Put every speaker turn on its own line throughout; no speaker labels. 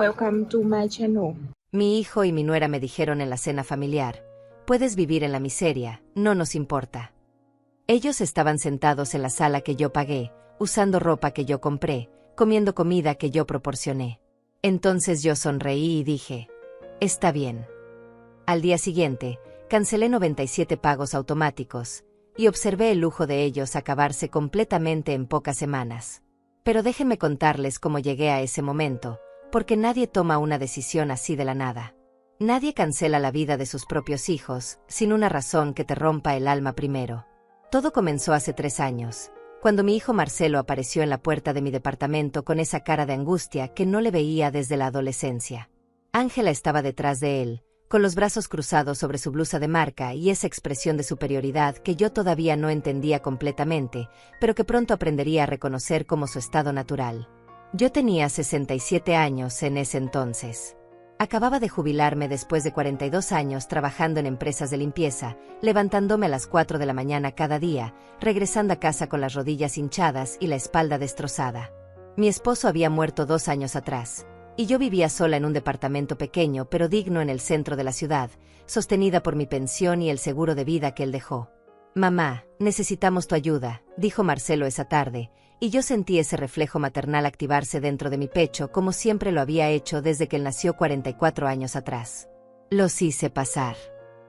Welcome to my channel.
Mi hijo y mi nuera me dijeron en la cena familiar: puedes vivir en la miseria, no nos importa. Ellos estaban sentados en la sala que yo pagué, usando ropa que yo compré, comiendo comida que yo proporcioné. Entonces yo sonreí y dije: está bien. Al día siguiente, cancelé 97 pagos automáticos, y observé el lujo de ellos acabarse completamente en pocas semanas. Pero déjenme contarles cómo llegué a ese momento, porque nadie toma una decisión así de la nada. Nadie cancela la vida de sus propios hijos, sin una razón que te rompa el alma primero. Todo comenzó hace 3 años, cuando mi hijo Marcelo apareció en la puerta de mi departamento con esa cara de angustia que no le veía desde la adolescencia. Ángela estaba detrás de él, con los brazos cruzados sobre su blusa de marca y esa expresión de superioridad que yo todavía no entendía completamente, pero que pronto aprendería a reconocer como su estado natural. Yo tenía 67 años en ese entonces. Acababa de jubilarme después de 42 años trabajando en empresas de limpieza, levantándome a las 4 de la mañana cada día, regresando a casa con las rodillas hinchadas y la espalda destrozada. Mi esposo había muerto 2 años atrás, y yo vivía sola en un departamento pequeño pero digno en el centro de la ciudad, sostenida por mi pensión y el seguro de vida que él dejó. «Mamá, necesitamos tu ayuda», dijo Marcelo esa tarde, y yo sentí ese reflejo maternal activarse dentro de mi pecho como siempre lo había hecho desde que él nació 44 años atrás. Los hice pasar.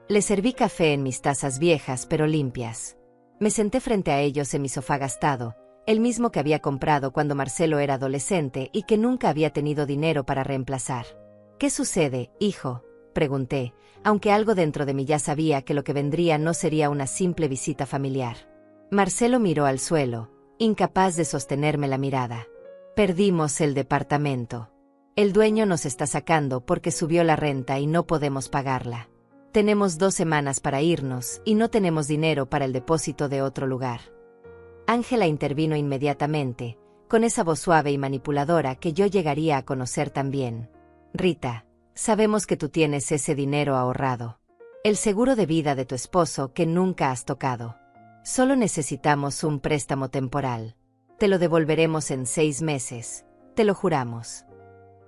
Le serví café en mis tazas viejas pero limpias. Me senté frente a ellos en mi sofá gastado, el mismo que había comprado cuando Marcelo era adolescente y que nunca había tenido dinero para reemplazar. «¿Qué sucede, hijo?», pregunté, aunque algo dentro de mí ya sabía que lo que vendría no sería una simple visita familiar. Marcelo miró al suelo, incapaz de sostenerme la mirada. «Perdimos el departamento. El dueño nos está sacando porque subió la renta y no podemos pagarla. Tenemos 2 semanas para irnos y no tenemos dinero para el depósito de otro lugar». Ángela intervino inmediatamente, con esa voz suave y manipuladora que yo llegaría a conocer también. «Rita, sabemos que tú tienes ese dinero ahorrado. El seguro de vida de tu esposo que nunca has tocado. Solo necesitamos un préstamo temporal. Te lo devolveremos en 6 meses, te lo juramos».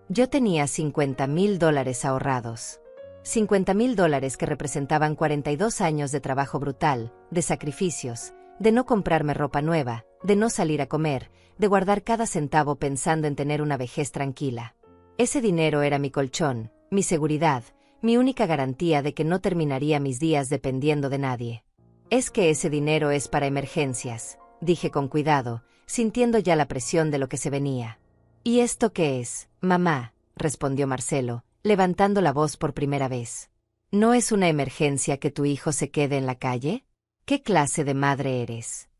Yo tenía $50,000 ahorrados. $50,000 que representaban 42 años de trabajo brutal, de sacrificios, de no comprarme ropa nueva, de no salir a comer, de guardar cada centavo pensando en tener una vejez tranquila. Ese dinero era mi colchón, mi seguridad, mi única garantía de que no terminaría mis días dependiendo de nadie. «Es que ese dinero es para emergencias», dije con cuidado, sintiendo ya la presión de lo que se venía. «¿Y esto qué es, mamá?», respondió Marcelo, levantando la voz por primera vez. «¿No es una emergencia que tu hijo se quede en la calle? ¿Qué clase de madre eres?».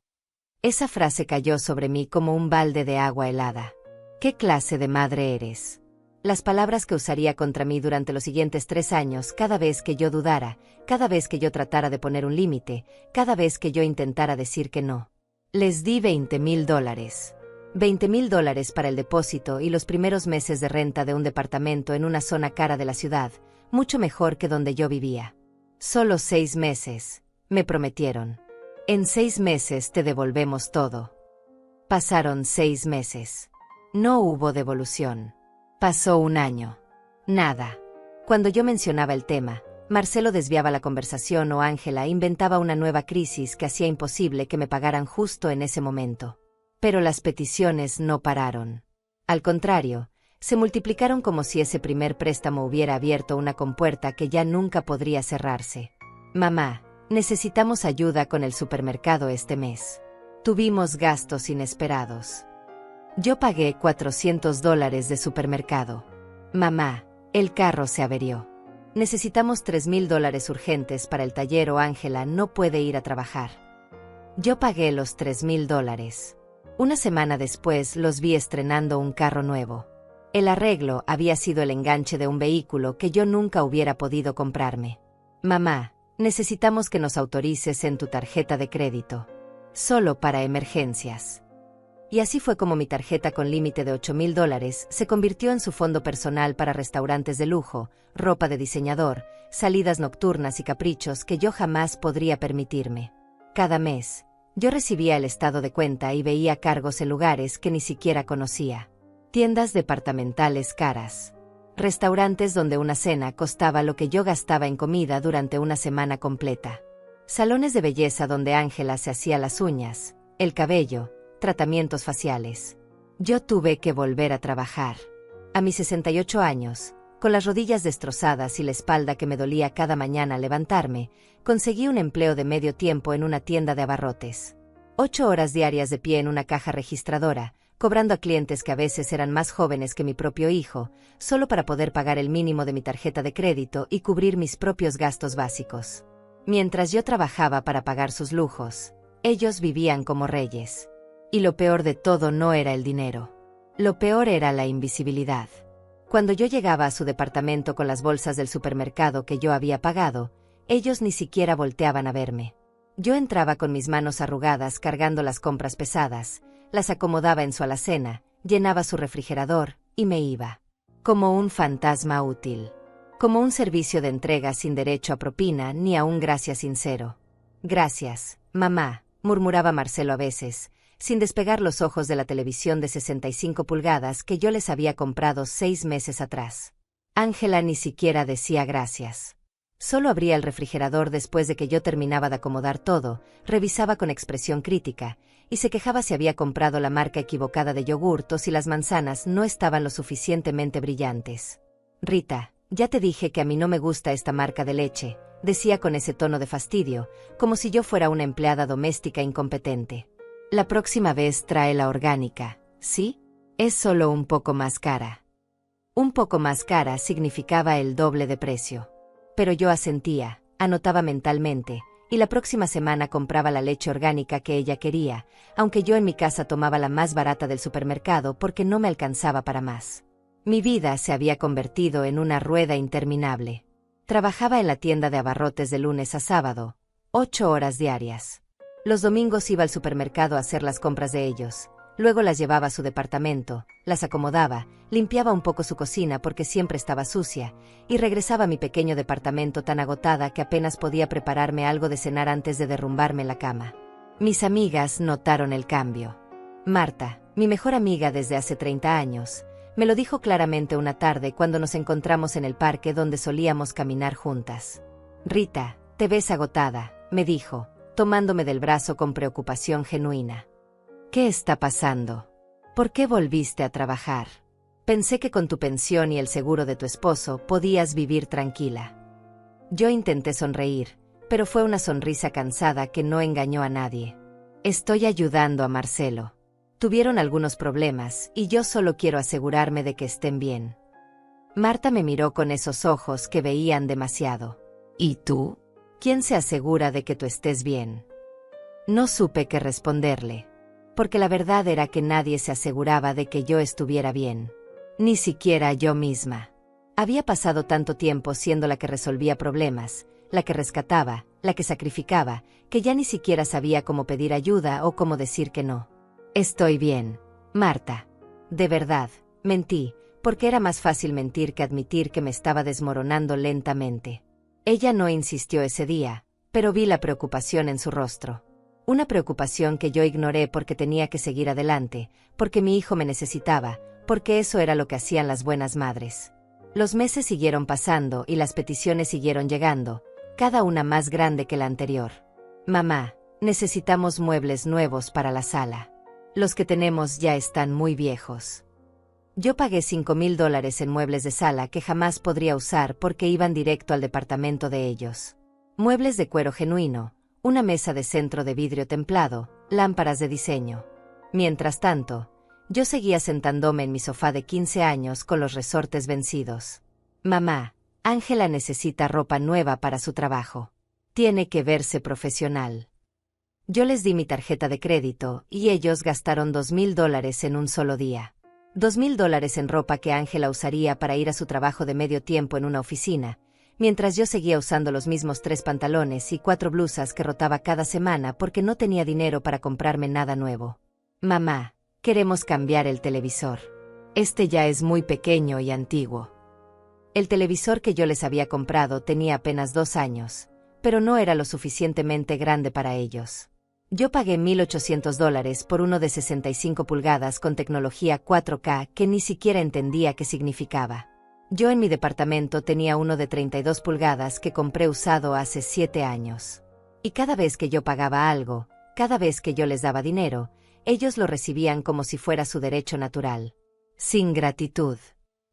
Esa frase cayó sobre mí como un balde de agua helada. «¿Qué clase de madre eres?». Las palabras que usaría contra mí durante los siguientes 3 años cada vez que yo dudara, cada vez que yo tratara de poner un límite, cada vez que yo intentara decir que no. Les di $20,000. $20,000 para el depósito y los primeros meses de renta de un departamento en una zona cara de la ciudad, mucho mejor que donde yo vivía. «Solo 6 meses», me prometieron. «En 6 meses te devolvemos todo». Pasaron 6 meses. No hubo devolución. Pasó 1 año. Nada. Cuando yo mencionaba el tema, Marcelo desviaba la conversación o Ángela inventaba una nueva crisis que hacía imposible que me pagaran justo en ese momento. Pero las peticiones no pararon. Al contrario, se multiplicaron como si ese primer préstamo hubiera abierto una compuerta que ya nunca podría cerrarse. «Mamá, necesitamos ayuda con el supermercado este mes. Tuvimos gastos inesperados». Yo pagué $400 de supermercado. «Mamá, el carro se averió. Necesitamos $3,000 urgentes para el taller o Ángela no puede ir a trabajar». Yo pagué los $3,000. Una semana después los vi estrenando un carro nuevo. El arreglo había sido el enganche de un vehículo que yo nunca hubiera podido comprarme. «Mamá, necesitamos que nos autorices en tu tarjeta de crédito. Solo para emergencias». Y así fue como mi tarjeta con límite de $8,000 se convirtió en su fondo personal para restaurantes de lujo, ropa de diseñador, salidas nocturnas y caprichos que yo jamás podría permitirme. Cada mes, yo recibía el estado de cuenta y veía cargos en lugares que ni siquiera conocía. Tiendas departamentales caras. Restaurantes donde una cena costaba lo que yo gastaba en comida durante una semana completa. Salones de belleza donde Ángela se hacía las uñas, el cabello, tratamientos faciales. Yo tuve que volver a trabajar. A mis 68 años, con las rodillas destrozadas y la espalda que me dolía cada mañana al levantarme, conseguí un empleo de medio tiempo en una tienda de abarrotes. 8 horas diarias de pie en una caja registradora, cobrando a clientes que a veces eran más jóvenes que mi propio hijo, solo para poder pagar el mínimo de mi tarjeta de crédito y cubrir mis propios gastos básicos. Mientras yo trabajaba para pagar sus lujos, ellos vivían como reyes. Y lo peor de todo no era el dinero. Lo peor era la invisibilidad. Cuando yo llegaba a su departamento con las bolsas del supermercado que yo había pagado, ellos ni siquiera volteaban a verme. Yo entraba con mis manos arrugadas cargando las compras pesadas, las acomodaba en su alacena, llenaba su refrigerador, y me iba. Como un fantasma útil. Como un servicio de entrega sin derecho a propina ni a un gracias sincero. Gracias, mamá, murmuraba Marcelo a veces, sin despegar los ojos de la televisión de 65 pulgadas que yo les había comprado 6 meses atrás. Ángela ni siquiera decía gracias. Solo abría el refrigerador después de que yo terminaba de acomodar todo, revisaba con expresión crítica, y se quejaba si había comprado la marca equivocada de yogurt o si las manzanas no estaban lo suficientemente brillantes. Rita, ya te dije que a mí no me gusta esta marca de leche, decía con ese tono de fastidio, como si yo fuera una empleada doméstica incompetente. La próxima vez trae la orgánica, ¿sí? Es solo un poco más cara. Un poco más cara significaba el doble de precio. Pero yo asentía, anotaba mentalmente, y la próxima semana compraba la leche orgánica que ella quería, aunque yo en mi casa tomaba la más barata del supermercado porque no me alcanzaba para más. Mi vida se había convertido en una rueda interminable. Trabajaba en la tienda de abarrotes de lunes a sábado, 8 horas diarias. Los domingos iba al supermercado a hacer las compras de ellos, luego las llevaba a su departamento, las acomodaba, limpiaba un poco su cocina porque siempre estaba sucia, y regresaba a mi pequeño departamento tan agotada que apenas podía prepararme algo de cenar antes de derrumbarme en la cama. Mis amigas notaron el cambio. Marta, mi mejor amiga desde hace 30 años, me lo dijo claramente una tarde cuando nos encontramos en el parque donde solíamos caminar juntas. Rita, te ves agotada, me dijo, tomándome del brazo con preocupación genuina. ¿Qué está pasando? ¿Por qué volviste a trabajar? Pensé que con tu pensión y el seguro de tu esposo podías vivir tranquila. Yo intenté sonreír, pero fue una sonrisa cansada que no engañó a nadie. Estoy ayudando a Marcelo. Tuvieron algunos problemas y yo solo quiero asegurarme de que estén bien. Marta me miró con esos ojos que veían demasiado. ¿Y tú? ¿Quién se asegura de que tú estés bien? No supe qué responderle, porque la verdad era que nadie se aseguraba de que yo estuviera bien. Ni siquiera yo misma. Había pasado tanto tiempo siendo la que resolvía problemas, la que rescataba, la que sacrificaba, que ya ni siquiera sabía cómo pedir ayuda o cómo decir que no. Estoy bien, Marta. De verdad, mentí, porque era más fácil mentir que admitir que me estaba desmoronando lentamente. Ella no insistió ese día, pero vi la preocupación en su rostro. Una preocupación que yo ignoré porque tenía que seguir adelante, porque mi hijo me necesitaba, porque eso era lo que hacían las buenas madres. Los meses siguieron pasando y las peticiones siguieron llegando, cada una más grande que la anterior. Mamá, necesitamos muebles nuevos para la sala. Los que tenemos ya están muy viejos. Yo pagué $5,000 en muebles de sala que jamás podría usar porque iban directo al departamento de ellos. Muebles de cuero genuino, una mesa de centro de vidrio templado, lámparas de diseño. Mientras tanto, yo seguía sentándome en mi sofá de 15 años con los resortes vencidos. Mamá, Ángela necesita ropa nueva para su trabajo. Tiene que verse profesional. Yo les di mi tarjeta de crédito y ellos gastaron $2,000 en un solo día. $2,000 en ropa que Ángela usaría para ir a su trabajo de medio tiempo en una oficina, mientras yo seguía usando los mismos 3 pantalones y 4 blusas que rotaba cada semana porque no tenía dinero para comprarme nada nuevo. Mamá, queremos cambiar el televisor. Este ya es muy pequeño y antiguo. El televisor que yo les había comprado tenía apenas 2 años, pero no era lo suficientemente grande para ellos. Yo pagué $1,800 por uno de 65 pulgadas con tecnología 4K que ni siquiera entendía qué significaba. Yo en mi departamento tenía uno de 32 pulgadas que compré usado hace 7 años. Y cada vez que yo pagaba algo, cada vez que yo les daba dinero, ellos lo recibían como si fuera su derecho natural. Sin gratitud.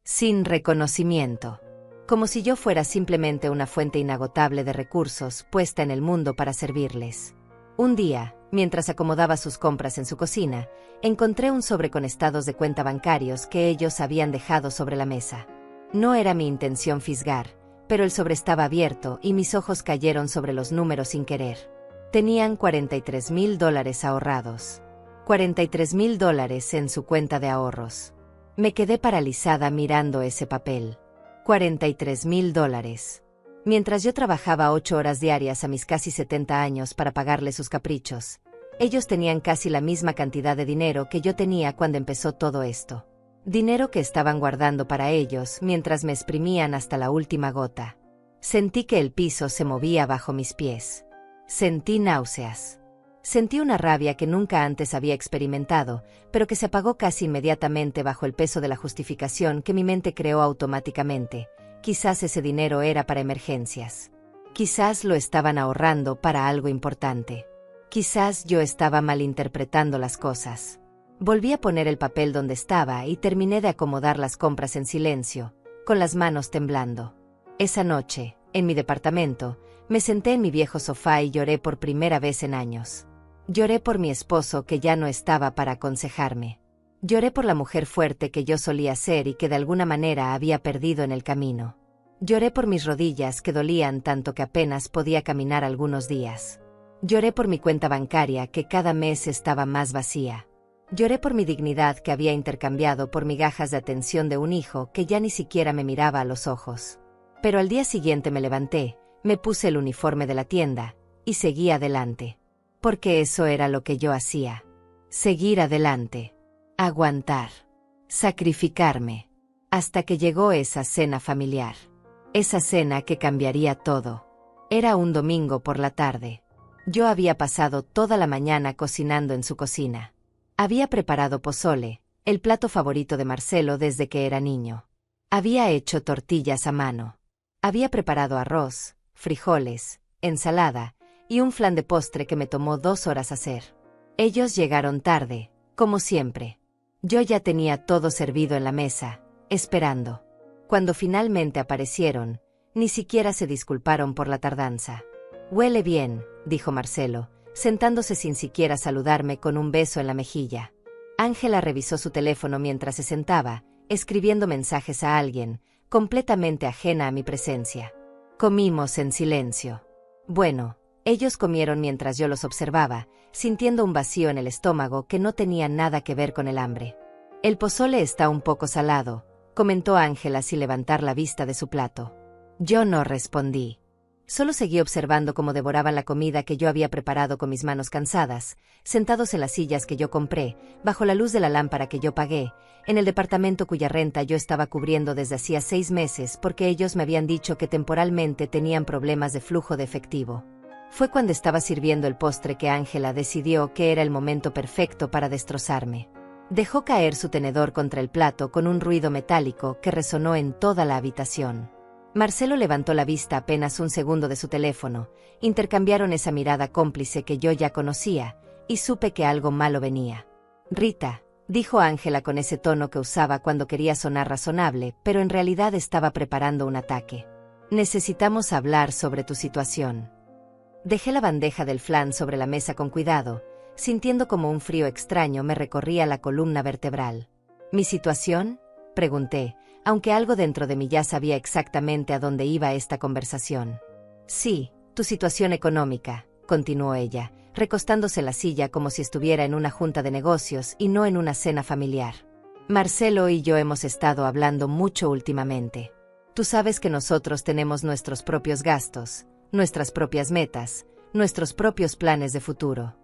Sin reconocimiento. Como si yo fuera simplemente una fuente inagotable de recursos puesta en el mundo para servirles. Un día, mientras acomodaba sus compras en su cocina, encontré un sobre con estados de cuenta bancarios que ellos habían dejado sobre la mesa. No era mi intención fisgar, pero el sobre estaba abierto y mis ojos cayeron sobre los números sin querer. Tenían $43,000 ahorrados. $43,000 en su cuenta de ahorros. Me quedé paralizada mirando ese papel. $43,000. Mientras yo trabajaba 8 horas diarias a mis casi 70 años para pagarle sus caprichos, ellos tenían casi la misma cantidad de dinero que yo tenía cuando empezó todo esto. Dinero que estaban guardando para ellos mientras me exprimían hasta la última gota. Sentí que el piso se movía bajo mis pies. Sentí náuseas. Sentí una rabia que nunca antes había experimentado, pero que se apagó casi inmediatamente bajo el peso de la justificación que mi mente creó automáticamente. Quizás ese dinero era para emergencias. Quizás lo estaban ahorrando para algo importante. Quizás yo estaba malinterpretando las cosas. Volví a poner el papel donde estaba y terminé de acomodar las compras en silencio, con las manos temblando. Esa noche, en mi departamento, me senté en mi viejo sofá y lloré por primera vez en años. Lloré por mi esposo que ya no estaba para aconsejarme. Lloré por la mujer fuerte que yo solía ser y que de alguna manera había perdido en el camino. Lloré por mis rodillas que dolían tanto que apenas podía caminar algunos días. Lloré por mi cuenta bancaria que cada mes estaba más vacía. Lloré por mi dignidad que había intercambiado por migajas de atención de un hijo que ya ni siquiera me miraba a los ojos. Pero al día siguiente me levanté, me puse el uniforme de la tienda, y seguí adelante. Porque eso era lo que yo hacía. Seguir adelante. Aguantar. Sacrificarme. Hasta que llegó esa cena familiar. Esa cena que cambiaría todo. Era un domingo por la tarde. Yo había pasado toda la mañana cocinando en su cocina. Había preparado pozole, el plato favorito de Marcelo desde que era niño. Había hecho tortillas a mano. Había preparado arroz, frijoles, ensalada y un flan de postre que me tomó 2 horas hacer. Ellos llegaron tarde, como siempre. Yo ya tenía todo servido en la mesa, esperando. Cuando finalmente aparecieron, ni siquiera se disculparon por la tardanza. «Huele bien», dijo Marcelo, sentándose sin siquiera saludarme con un beso en la mejilla. Ángela revisó su teléfono mientras se sentaba, escribiendo mensajes a alguien, completamente ajena a mi presencia. Comimos en silencio. Bueno, ellos comieron mientras yo los observaba, sintiendo un vacío en el estómago que no tenía nada que ver con el hambre. «El pozole está un poco salado», comentó Ángela sin levantar la vista de su plato. Yo no respondí. Solo seguí observando cómo devoraban la comida que yo había preparado con mis manos cansadas, sentados en las sillas que yo compré, bajo la luz de la lámpara que yo pagué, en el departamento cuya renta yo estaba cubriendo desde hacía 6 meses porque ellos me habían dicho que temporalmente tenían problemas de flujo de efectivo. Fue cuando estaba sirviendo el postre que Ángela decidió que era el momento perfecto para destrozarme. Dejó caer su tenedor contra el plato con un ruido metálico que resonó en toda la habitación. Marcelo levantó la vista apenas un segundo de su teléfono, intercambiaron esa mirada cómplice que yo ya conocía, y supe que algo malo venía. «Rita», dijo Ángela con ese tono que usaba cuando quería sonar razonable, pero en realidad estaba preparando un ataque. «Necesitamos hablar sobre tu situación». Dejé la bandeja del flan sobre la mesa con cuidado, sintiendo como un frío extraño me recorría la columna vertebral. «¿Mi situación?», pregunté, aunque algo dentro de mí ya sabía exactamente a dónde iba esta conversación. «Sí, tu situación económica», continuó ella, recostándose en la silla como si estuviera en una junta de negocios y no en una cena familiar. «Marcelo y yo hemos estado hablando mucho últimamente. Tú sabes que nosotros tenemos nuestros propios gastos, nuestras propias metas, nuestros propios planes de futuro».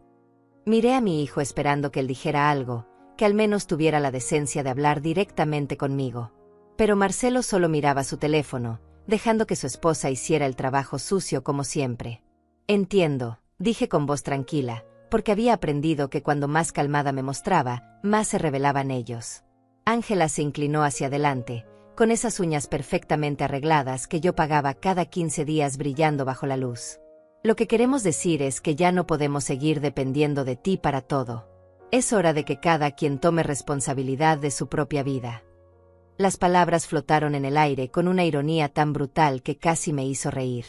Miré a mi hijo esperando que él dijera algo, que al menos tuviera la decencia de hablar directamente conmigo. Pero Marcelo solo miraba su teléfono, dejando que su esposa hiciera el trabajo sucio como siempre. «Entiendo», dije con voz tranquila, porque había aprendido que cuando más calmada me mostraba, más se revelaban ellos. Ángela se inclinó hacia adelante, con esas uñas perfectamente arregladas que yo pagaba cada 15 días brillando bajo la luz. Lo que queremos decir es que ya no podemos seguir dependiendo de ti para todo. Es hora de que cada quien tome responsabilidad de su propia vida. Las palabras flotaron en el aire con una ironía tan brutal que casi me hizo reír.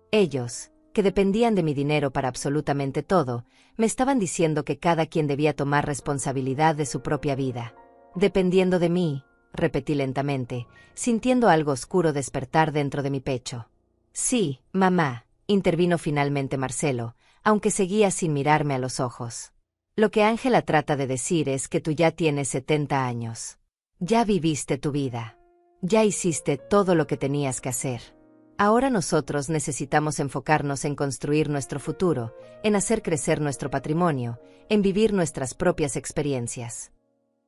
Ellos, que dependían de mi dinero para absolutamente todo, me estaban diciendo que cada quien debía tomar responsabilidad de su propia vida. Dependiendo de mí, repetí lentamente, sintiendo algo oscuro despertar dentro de mi pecho. Sí, mamá, intervino finalmente Marcelo, aunque seguía sin mirarme a los ojos. Lo que Ángela trata de decir es que tú ya tienes 70 años. Ya viviste tu vida. Ya hiciste todo lo que tenías que hacer. Ahora nosotros necesitamos enfocarnos en construir nuestro futuro, en hacer crecer nuestro patrimonio, en vivir nuestras propias experiencias.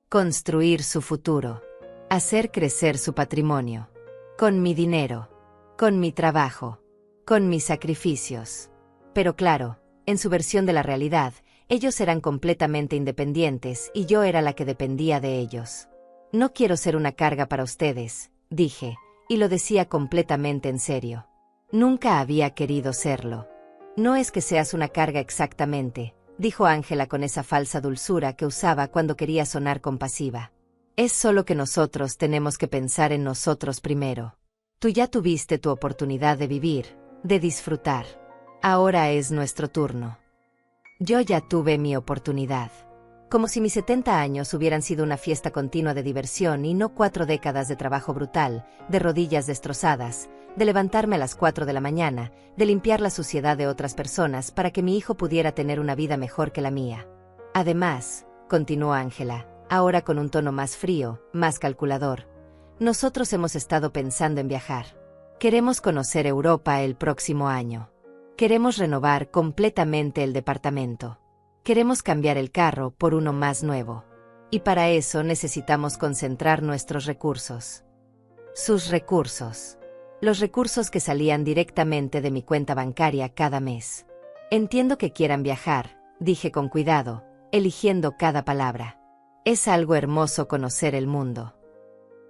Construir su futuro. Hacer crecer su patrimonio. Con mi dinero. Con mi trabajo. Con mis sacrificios. Pero claro, en su versión de la realidad, ellos eran completamente independientes y yo era la que dependía de ellos. No quiero ser una carga para ustedes, dije, y lo decía completamente en serio. Nunca había querido serlo. No es que seas una carga exactamente, dijo Ángela con esa falsa dulzura que usaba cuando quería sonar compasiva. Es solo que nosotros tenemos que pensar en nosotros primero. Tú ya tuviste tu oportunidad de vivir, de disfrutar. Ahora es nuestro turno. Yo ya tuve mi oportunidad. Como si mis 70 años hubieran sido una fiesta continua de diversión y no 4 décadas de trabajo brutal, de rodillas destrozadas, de levantarme a las 4 de la mañana, de limpiar la suciedad de otras personas para que mi hijo pudiera tener una vida mejor que la mía. Además, continuó Ángela, ahora con un tono más frío, más calculador, nosotros hemos estado pensando en viajar. Queremos conocer Europa el próximo año. Queremos renovar completamente el departamento. Queremos cambiar el carro por uno más nuevo. Y para eso necesitamos concentrar nuestros recursos. Sus recursos. Los recursos que salían directamente de mi cuenta bancaria cada mes. Entiendo que quieran viajar, dije con cuidado, eligiendo cada palabra. Es algo hermoso conocer el mundo.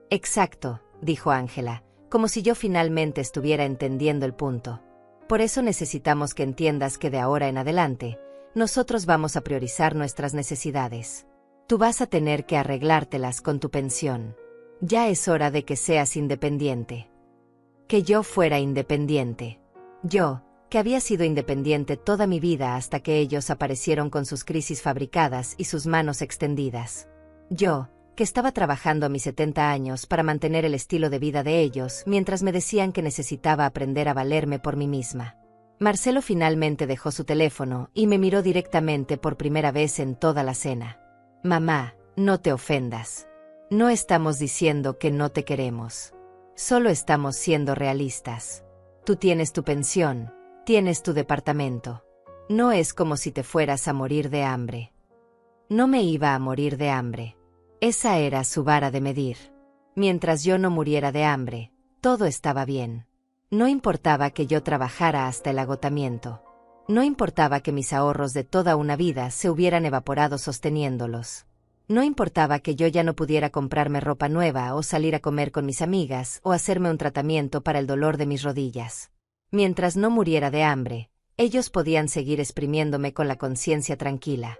Exacto, dijo Ángela, como si yo finalmente estuviera entendiendo el punto. Por eso necesitamos que entiendas que de ahora en adelante, nosotros vamos a priorizar nuestras necesidades. Tú vas a tener que arreglártelas con tu pensión. Ya es hora de que seas independiente. Que yo fuera independiente. Yo, que había sido independiente toda mi vida hasta que ellos aparecieron con sus crisis fabricadas y sus manos extendidas. Yo, que estaba trabajando a mis 70 años para mantener el estilo de vida de ellos mientras me decían que necesitaba aprender a valerme por mí misma. Marcelo finalmente dejó su teléfono y me miró directamente por primera vez en toda la cena. Mamá, no te ofendas. No estamos diciendo que no te queremos. Solo estamos siendo realistas. Tú tienes tu pensión, tienes tu departamento. No es como si te fueras a morir de hambre. No me iba a morir de hambre. Esa era su vara de medir. Mientras yo no muriera de hambre, todo estaba bien. No importaba que yo trabajara hasta el agotamiento. No importaba que mis ahorros de toda una vida se hubieran evaporado sosteniéndolos. No importaba que yo ya no pudiera comprarme ropa nueva o salir a comer con mis amigas o hacerme un tratamiento para el dolor de mis rodillas. Mientras no muriera de hambre, ellos podían seguir exprimiéndome con la conciencia tranquila.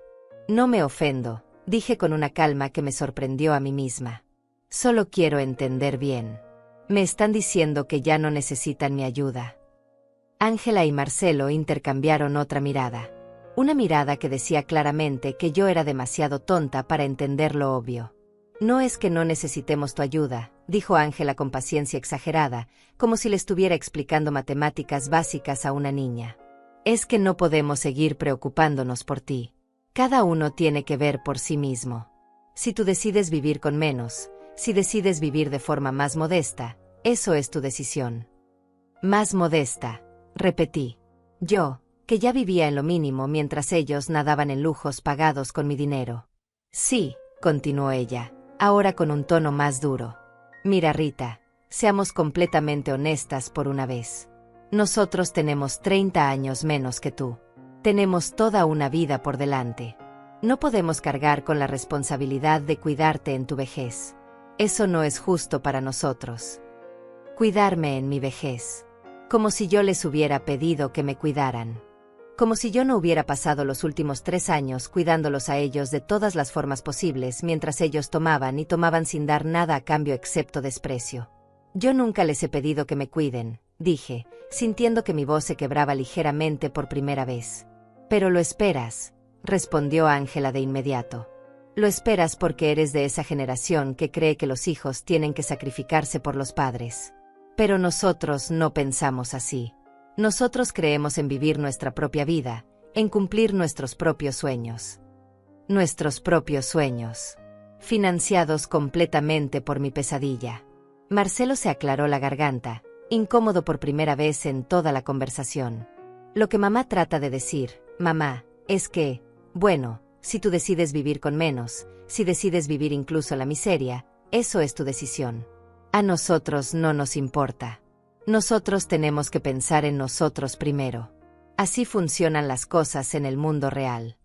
No me ofendo, dije con una calma que me sorprendió a mí misma. Solo quiero entender bien. Me están diciendo que ya no necesitan mi ayuda. Ángela y Marcelo intercambiaron otra mirada. Una mirada que decía claramente que yo era demasiado tonta para entender lo obvio. No es que no necesitemos tu ayuda, dijo Ángela con paciencia exagerada, como si le estuviera explicando matemáticas básicas a una niña. Es que no podemos seguir preocupándonos por ti. Cada uno tiene que ver por sí mismo. Si tú decides vivir con menos, si decides vivir de forma más modesta, eso es tu decisión. Más modesta, repetí. Yo, que ya vivía en lo mínimo mientras ellos nadaban en lujos pagados con mi dinero. Sí, continuó ella, ahora con un tono más duro. Mira, Rita, seamos completamente honestas por una vez. Nosotros tenemos 30 años menos que tú. Tenemos toda una vida por delante. No podemos cargar con la responsabilidad de cuidarte en tu vejez. Eso no es justo para nosotros. Cuidarme en mi vejez. Como si yo les hubiera pedido que me cuidaran. Como si yo no hubiera pasado los últimos 3 años cuidándolos a ellos de todas las formas posibles mientras ellos tomaban y tomaban sin dar nada a cambio excepto desprecio. Yo nunca les he pedido que me cuiden, dije, sintiendo que mi voz se quebraba ligeramente por primera vez. Pero lo esperas, respondió Ángela de inmediato. Lo esperas porque eres de esa generación que cree que los hijos tienen que sacrificarse por los padres. Pero nosotros no pensamos así. Nosotros creemos en vivir nuestra propia vida, en cumplir nuestros propios sueños. Nuestros propios sueños. Financiados completamente por mi pesadilla. Marcelo se aclaró la garganta, incómodo por primera vez en toda la conversación. Lo que mamá trata de decir, mamá, es que, bueno, si tú decides vivir con menos, si decides vivir incluso la miseria, eso es tu decisión. A nosotros no nos importa. Nosotros tenemos que pensar en nosotros primero. Así funcionan las cosas en el mundo real.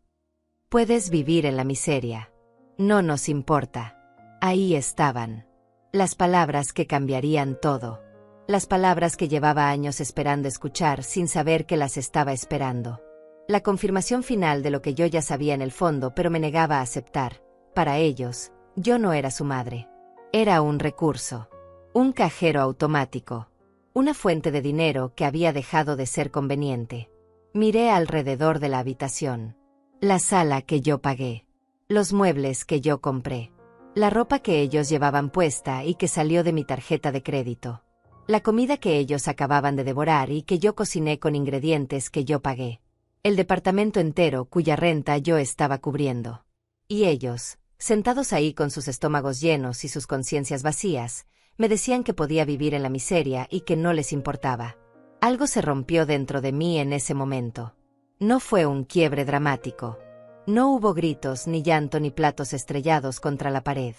Puedes vivir en la miseria. No nos importa. Ahí estaban. Las palabras que cambiarían todo. Las palabras que llevaba años esperando escuchar sin saber que las estaba esperando. La confirmación final de lo que yo ya sabía en el fondo pero me negaba a aceptar. Para ellos, yo no era su madre. Era un recurso. Un cajero automático. Una fuente de dinero que había dejado de ser conveniente. Miré alrededor de la habitación. La sala que yo pagué. Los muebles que yo compré. La ropa que ellos llevaban puesta y que salió de mi tarjeta de crédito. La comida que ellos acababan de devorar y que yo cociné con ingredientes que yo pagué. El departamento entero cuya renta yo estaba cubriendo. Y ellos, sentados ahí con sus estómagos llenos y sus conciencias vacías, me decían que podía vivir en la miseria y que no les importaba. Algo se rompió dentro de mí en ese momento. No fue un quiebre dramático. No hubo gritos, ni llanto, ni platos estrellados contra la pared.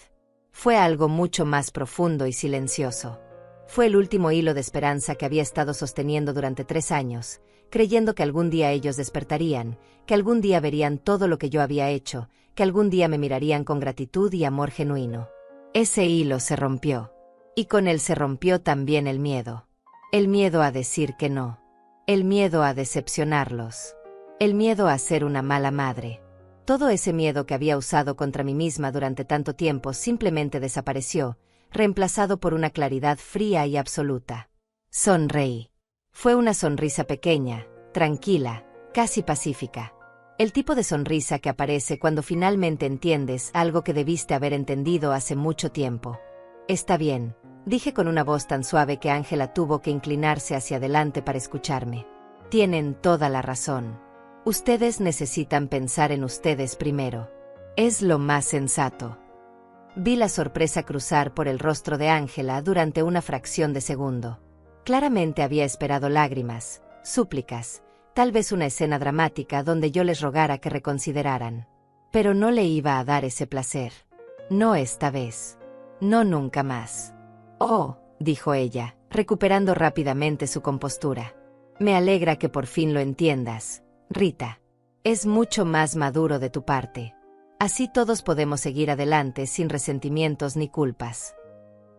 Fue algo mucho más profundo y silencioso. Fue el último hilo de esperanza que había estado sosteniendo durante 3 años, creyendo que algún día ellos despertarían, que algún día verían todo lo que yo había hecho, que algún día me mirarían con gratitud y amor genuino. Ese hilo se rompió. Y con él se rompió también el miedo. El miedo a decir que no. El miedo a decepcionarlos. El miedo a ser una mala madre. Todo ese miedo que había usado contra mí misma durante tanto tiempo simplemente desapareció, reemplazado por una claridad fría y absoluta. Sonreí. Fue una sonrisa pequeña, tranquila, casi pacífica. El tipo de sonrisa que aparece cuando finalmente entiendes algo que debiste haber entendido hace mucho tiempo. Está bien, dije con una voz tan suave que Ángela tuvo que inclinarse hacia adelante para escucharme. Tienen toda la razón. Ustedes necesitan pensar en ustedes primero. Es lo más sensato. Vi la sorpresa cruzar por el rostro de Ángela durante una fracción de segundo. Claramente había esperado lágrimas, súplicas, tal vez una escena dramática donde yo les rogara que reconsideraran. Pero no le iba a dar ese placer. No esta vez. No nunca más. Oh, dijo ella, recuperando rápidamente su compostura. Me alegra que por fin lo entiendas, Rita. Es mucho más maduro de tu parte. Así todos podemos seguir adelante sin resentimientos ni culpas.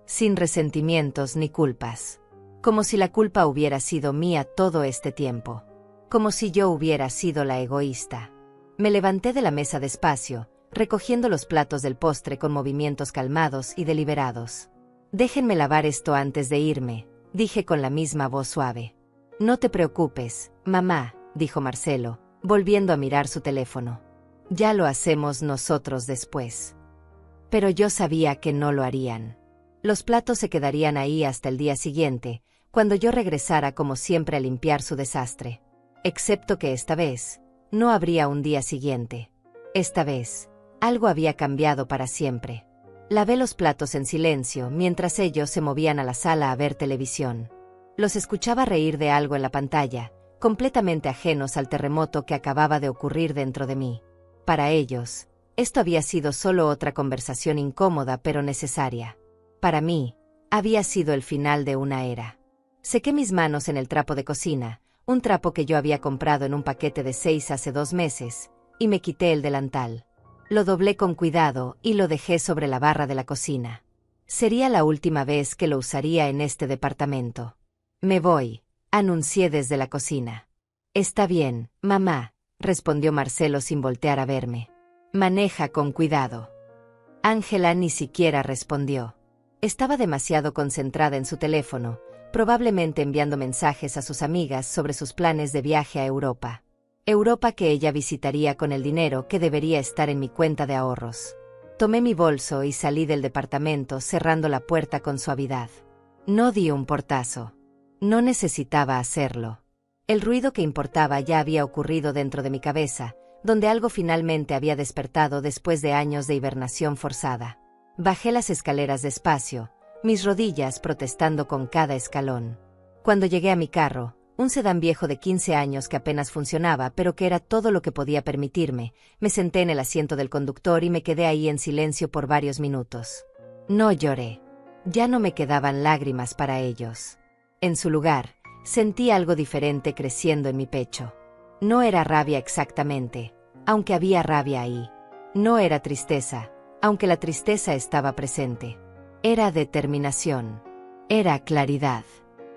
Sin resentimientos ni culpas. Como si la culpa hubiera sido mía todo este tiempo. Como si yo hubiera sido la egoísta. Me levanté de la mesa despacio, recogiendo los platos del postre con movimientos calmados y deliberados. Déjenme lavar esto antes de irme, dije con la misma voz suave. No te preocupes, mamá, dijo Marcelo, volviendo a mirar su teléfono. Ya lo hacemos nosotros después. Pero yo sabía que no lo harían. Los platos se quedarían ahí hasta el día siguiente, cuando yo regresara como siempre a limpiar su desastre. Excepto que esta vez, no habría un día siguiente. Esta vez, algo había cambiado para siempre. Lavé los platos en silencio mientras ellos se movían a la sala a ver televisión. Los escuchaba reír de algo en la pantalla, completamente ajenos al terremoto que acababa de ocurrir dentro de mí. Para ellos, esto había sido solo otra conversación incómoda pero necesaria. Para mí, había sido el final de una era. Sequé mis manos en el trapo de cocina, un trapo que yo había comprado en un paquete de 6 hace 2 meses, y me quité el delantal. Lo doblé con cuidado y lo dejé sobre la barra de la cocina. Sería la última vez que lo usaría en este departamento. Me voy, anuncié desde la cocina. Está bien, mamá, respondió Marcelo sin voltear a verme. Maneja con cuidado. Ángela ni siquiera respondió. Estaba demasiado concentrada en su teléfono, probablemente enviando mensajes a sus amigas sobre sus planes de viaje a Europa. Europa que ella visitaría con el dinero que debería estar en mi cuenta de ahorros. Tomé mi bolso y salí del departamento cerrando la puerta con suavidad. No di un portazo. No necesitaba hacerlo. El ruido que importaba ya había ocurrido dentro de mi cabeza, donde algo finalmente había despertado después de años de hibernación forzada. Bajé las escaleras despacio, mis rodillas protestando con cada escalón. Cuando llegué a mi carro, un sedán viejo de 15 años que apenas funcionaba pero que era todo lo que podía permitirme, me senté en el asiento del conductor y me quedé ahí en silencio por varios minutos. No lloré. Ya no me quedaban lágrimas para ellos. En su lugar, sentí algo diferente creciendo en mi pecho. No era rabia exactamente, aunque había rabia ahí. No era tristeza, aunque la tristeza estaba presente. Era determinación. Era claridad.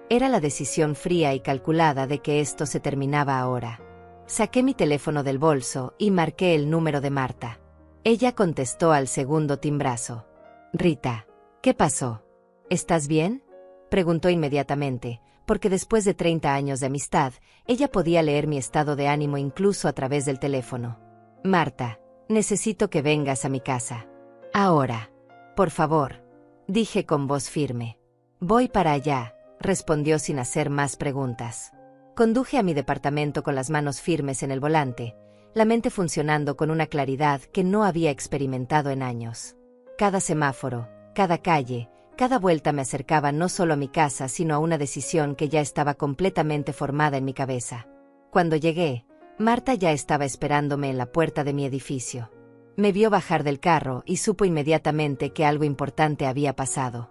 Era la decisión fría y calculada de que esto se terminaba ahora. Saqué mi teléfono del bolso y marqué el número de Marta. Ella contestó al segundo timbrazo. Rita, ¿qué pasó? ¿Estás bien? Preguntó inmediatamente, porque después de 30 años de amistad, ella podía leer mi estado de ánimo incluso a través del teléfono. Marta, necesito que vengas a mi casa. Ahora. Por favor, dije con voz firme. Voy para allá, respondió sin hacer más preguntas. Conduje a mi departamento con las manos firmes en el volante, la mente funcionando con una claridad que no había experimentado en años. Cada semáforo, cada calle, cada vuelta me acercaba no solo a mi casa sino a una decisión que ya estaba completamente formada en mi cabeza. Cuando llegué, Marta ya estaba esperándome en la puerta de mi edificio. Me vio bajar del carro y supo inmediatamente que algo importante había pasado.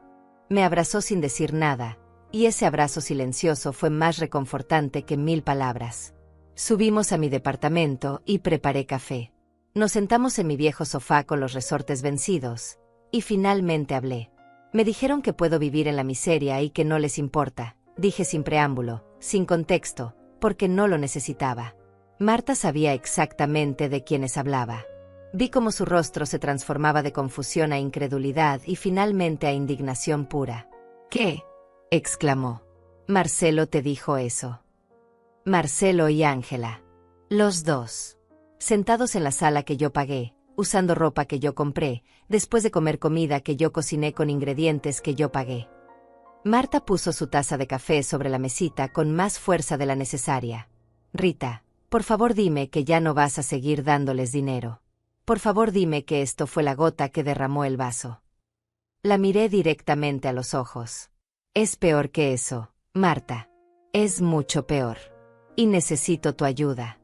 Me abrazó sin decir nada, y ese abrazo silencioso fue más reconfortante que 1000 palabras. Subimos a mi departamento y preparé café. Nos sentamos en mi viejo sofá con los resortes vencidos, y finalmente hablé. Me dijeron que puedo vivir en la miseria y que no les importa, dije sin preámbulo, sin contexto, porque no lo necesitaba. Marta sabía exactamente de quiénes hablaba. Vi cómo su rostro se transformaba de confusión a incredulidad y finalmente a indignación pura. ¿Qué? Exclamó. Marcelo te dijo eso. Marcelo y Ángela. Los dos. Sentados en la sala que yo pagué, usando ropa que yo compré, después de comer comida que yo cociné con ingredientes que yo pagué. Marta puso su taza de café sobre la mesita con más fuerza de la necesaria. Rita, por favor dime que ya no vas a seguir dándoles dinero. Por favor dime que esto fue la gota que derramó el vaso. La miré directamente a los ojos. Es peor que eso, Marta. Es mucho peor. Y necesito tu ayuda.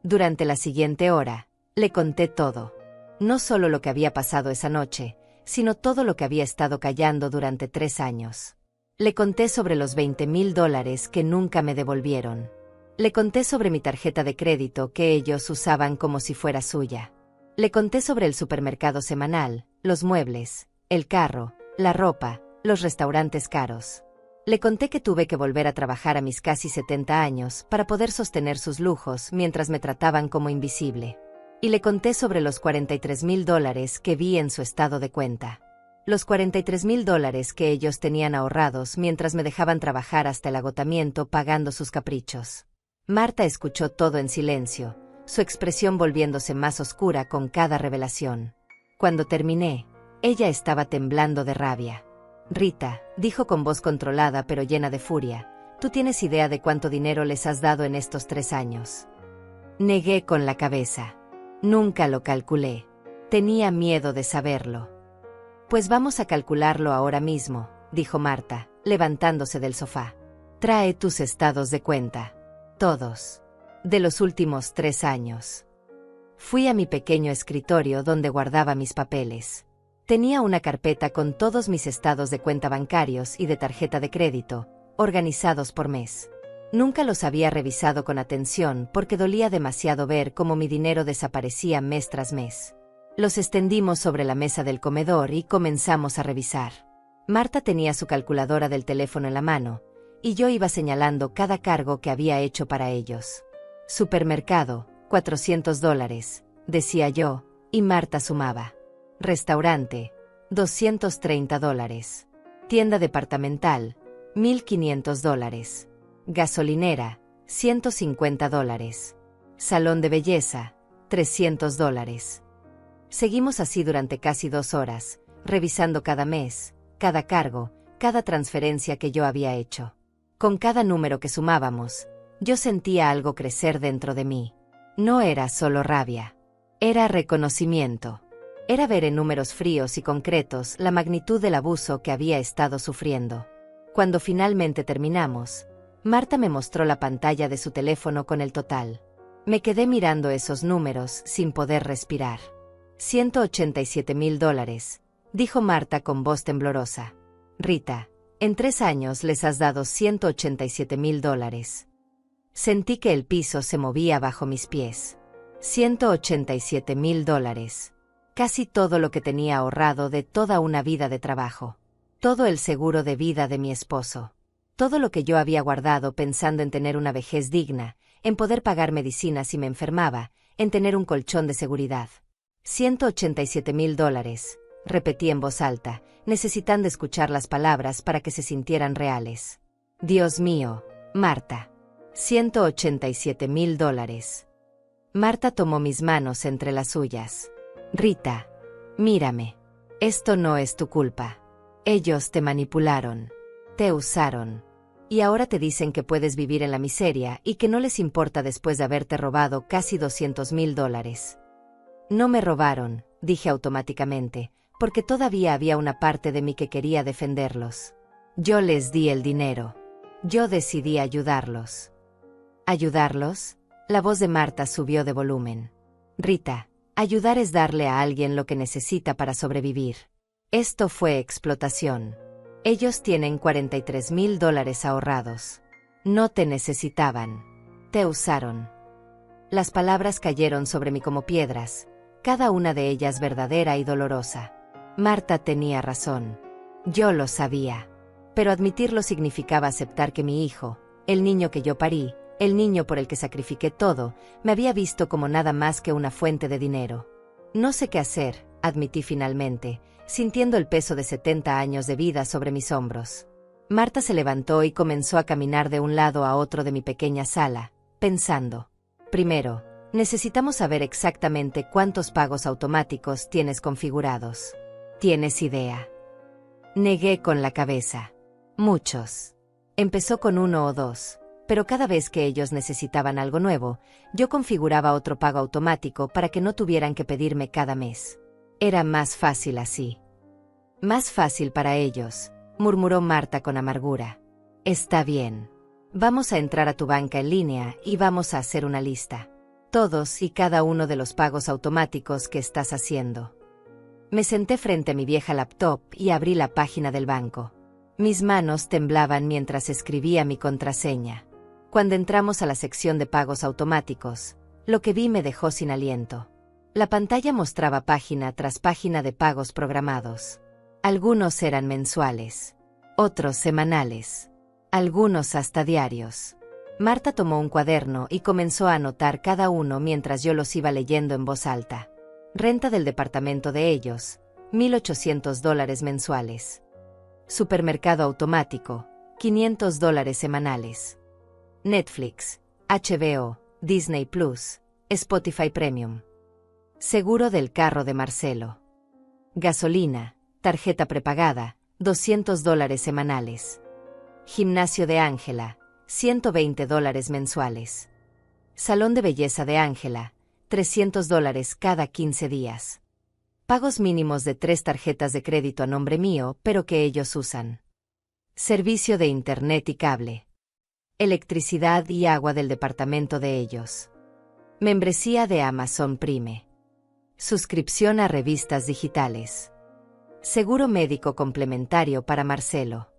Durante la siguiente hora, le conté todo. No solo lo que había pasado esa noche, sino todo lo que había estado callando durante 3 años. Le conté sobre los $20,000 que nunca me devolvieron. Le conté sobre mi tarjeta de crédito que ellos usaban como si fuera suya. Le conté sobre el supermercado semanal, los muebles, el carro, la ropa, los restaurantes caros. Le conté que tuve que volver a trabajar a mis casi 70 años para poder sostener sus lujos mientras me trataban como invisible. Y le conté sobre los $43,000 que vi en su estado de cuenta. Los $43,000 que ellos tenían ahorrados mientras me dejaban trabajar hasta el agotamiento pagando sus caprichos. Marta escuchó todo en silencio, su expresión volviéndose más oscura con cada revelación. Cuando terminé, ella estaba temblando de rabia. Rita, dijo con voz controlada pero llena de furia, ¿tú tienes idea de cuánto dinero les has dado en estos 3 años? Negué con la cabeza. Nunca lo calculé. Tenía miedo de saberlo. Pues vamos a calcularlo ahora mismo, dijo Marta, levantándose del sofá. Trae tus estados de cuenta. Todos. De los últimos 3 años. Fui a mi pequeño escritorio donde guardaba mis papeles. Tenía una carpeta con todos mis estados de cuenta bancarios y de tarjeta de crédito, organizados por mes. Nunca los había revisado con atención porque dolía demasiado ver cómo mi dinero desaparecía mes tras mes. Los extendimos sobre la mesa del comedor y comenzamos a revisar. Marta tenía su calculadora del teléfono en la mano, y yo iba señalando cada cargo que había hecho para ellos. Supermercado, $400, decía yo, y Marta sumaba. Restaurante, $230. Tienda departamental, $1,500. Gasolinera, $150. Salón de belleza, $300. Seguimos así durante casi 2 horas, revisando cada mes, cada cargo, cada transferencia que yo había hecho. Con cada número que sumábamos, yo sentía algo crecer dentro de mí. No era solo rabia. Era reconocimiento. Era ver en números fríos y concretos la magnitud del abuso que había estado sufriendo. Cuando finalmente terminamos, Marta me mostró la pantalla de su teléfono con el total. Me quedé mirando esos números sin poder respirar. $187,000, dijo Marta con voz temblorosa. Rita, en 3 años les has dado $187,000. Sentí que el piso se movía bajo mis pies. $187,000. Casi todo lo que tenía ahorrado de toda una vida de trabajo. Todo el seguro de vida de mi esposo. Todo lo que yo había guardado pensando en tener una vejez digna, en poder pagar medicinas si me enfermaba, en tener un colchón de seguridad. $187,000, repetí en voz alta, necesitando escuchar las palabras para que se sintieran reales. Dios mío, Marta. $187,000. Marta tomó mis manos entre las suyas. Rita, mírame. Esto no es tu culpa. Ellos te manipularon. Te usaron. Y ahora te dicen que puedes vivir en la miseria y que no les importa después de haberte robado casi $200,000. No me robaron, dije automáticamente, porque todavía había una parte de mí que quería defenderlos. Yo les di el dinero. Yo decidí ayudarlos. ¿Ayudarlos? La voz de Marta subió de volumen. Rita, ayudar es darle a alguien lo que necesita para sobrevivir. Esto fue explotación. Ellos tienen $43,000 ahorrados. No te necesitaban. Te usaron. Las palabras cayeron sobre mí como piedras, cada una de ellas verdadera y dolorosa. Marta tenía razón. Yo lo sabía. Pero admitirlo significaba aceptar que mi hijo, el niño que yo parí, el niño por el que sacrifiqué todo, me había visto como nada más que una fuente de dinero. No sé qué hacer, admití finalmente, sintiendo el peso de 70 años de vida sobre mis hombros. Marta se levantó y comenzó a caminar de un lado a otro de mi pequeña sala, pensando. Primero, necesitamos saber exactamente cuántos pagos automáticos tienes configurados. ¿Tienes idea? Negué con la cabeza. Muchos. Empezó con 1 o 2. Pero cada vez que ellos necesitaban algo nuevo, yo configuraba otro pago automático para que no tuvieran que pedirme cada mes. Era más fácil así. Más fácil para ellos, murmuró Marta con amargura. Está bien. Vamos a entrar a tu banca en línea y vamos a hacer una lista. Todos y cada uno de los pagos automáticos que estás haciendo. Me senté frente a mi vieja laptop y abrí la página del banco. Mis manos temblaban mientras escribía mi contraseña. Cuando entramos a la sección de pagos automáticos, lo que vi me dejó sin aliento. La pantalla mostraba página tras página de pagos programados. Algunos eran mensuales, otros semanales, algunos hasta diarios. Marta tomó un cuaderno y comenzó a anotar cada uno mientras yo los iba leyendo en voz alta. Renta del departamento de ellos, $1,800 mensuales. Supermercado automático, $500 semanales. Netflix, HBO, Disney Plus, Spotify Premium. Seguro del carro de Marcelo. Gasolina, tarjeta prepagada, $200 semanales. Gimnasio de Ángela, $120 mensuales. Salón de belleza de Ángela, $300 cada 15 días. Pagos mínimos de 3 tarjetas de crédito a nombre mío, pero que ellos usan. Servicio de internet y cable. Electricidad y agua del departamento de ellos. Membresía de Amazon Prime. Suscripción a revistas digitales. Seguro médico complementario para Marcelo.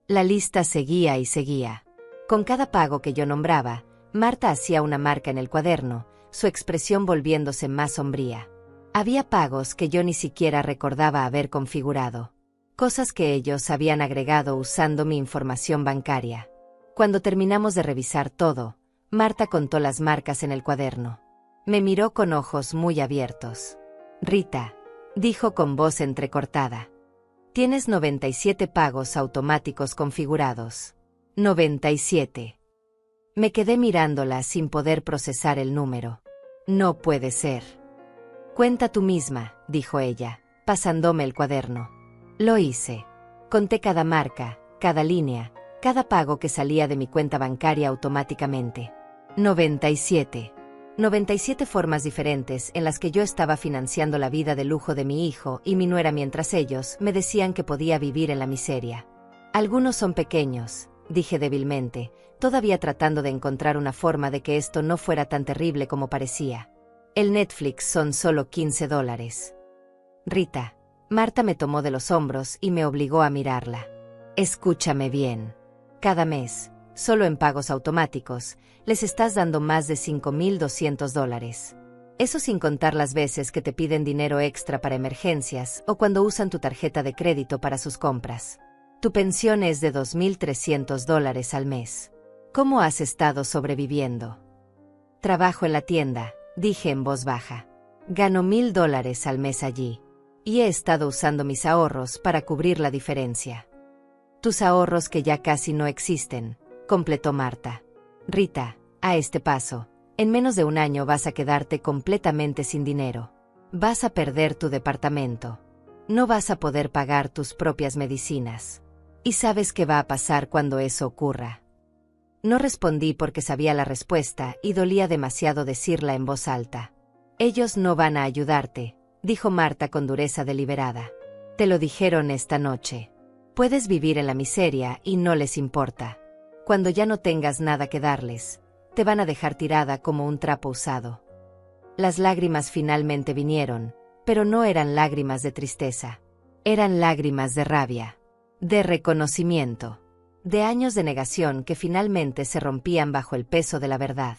La lista seguía y seguía. Con cada pago que yo nombraba, Marta hacía una marca en el cuaderno, su expresión volviéndose más sombría. Había pagos que yo ni siquiera recordaba haber configurado. Cosas que ellos habían agregado usando mi información bancaria. Cuando terminamos de revisar todo, Marta contó las marcas en el cuaderno. Me miró con ojos muy abiertos. Rita, dijo con voz entrecortada. Tienes 97 pagos automáticos configurados. 97. Me quedé mirándola sin poder procesar el número. No puede ser. Cuenta tú misma, dijo ella, pasándome el cuaderno. Lo hice. Conté cada marca, cada línea, cada pago que salía de mi cuenta bancaria automáticamente. 97. 97 formas diferentes en las que yo estaba financiando la vida de lujo de mi hijo y mi nuera mientras ellos me decían que podía vivir en la miseria. Algunos son pequeños, dije débilmente, todavía tratando de encontrar una forma de que esto no fuera tan terrible como parecía. El Netflix son solo $15. Rita, Marta me tomó de los hombros y me obligó a mirarla. Escúchame bien. Cada mes, solo en pagos automáticos, les estás dando más de $5,200. Eso sin contar las veces que te piden dinero extra para emergencias o cuando usan tu tarjeta de crédito para sus compras. Tu pensión es de $2,300 al mes. ¿Cómo has estado sobreviviendo? Trabajo en la tienda, dije en voz baja. Gano $1,000 al mes allí. Y he estado usando mis ahorros para cubrir la diferencia. Tus ahorros que ya casi no existen, completó Marta. Rita, a este paso, en menos de un año vas a quedarte completamente sin dinero. Vas a perder tu departamento. No vas a poder pagar tus propias medicinas. ¿Y sabes qué va a pasar cuando eso ocurra? No respondí porque sabía la respuesta y dolía demasiado decirla en voz alta. Ellos no van a ayudarte, dijo Marta con dureza deliberada. Te lo dijeron esta noche. Puedes vivir en la miseria y no les importa. Cuando ya no tengas nada que darles, te van a dejar tirada como un trapo usado. Las lágrimas finalmente vinieron, pero no eran lágrimas de tristeza. Eran lágrimas de rabia, de reconocimiento, de años de negación que finalmente se rompían bajo el peso de la verdad.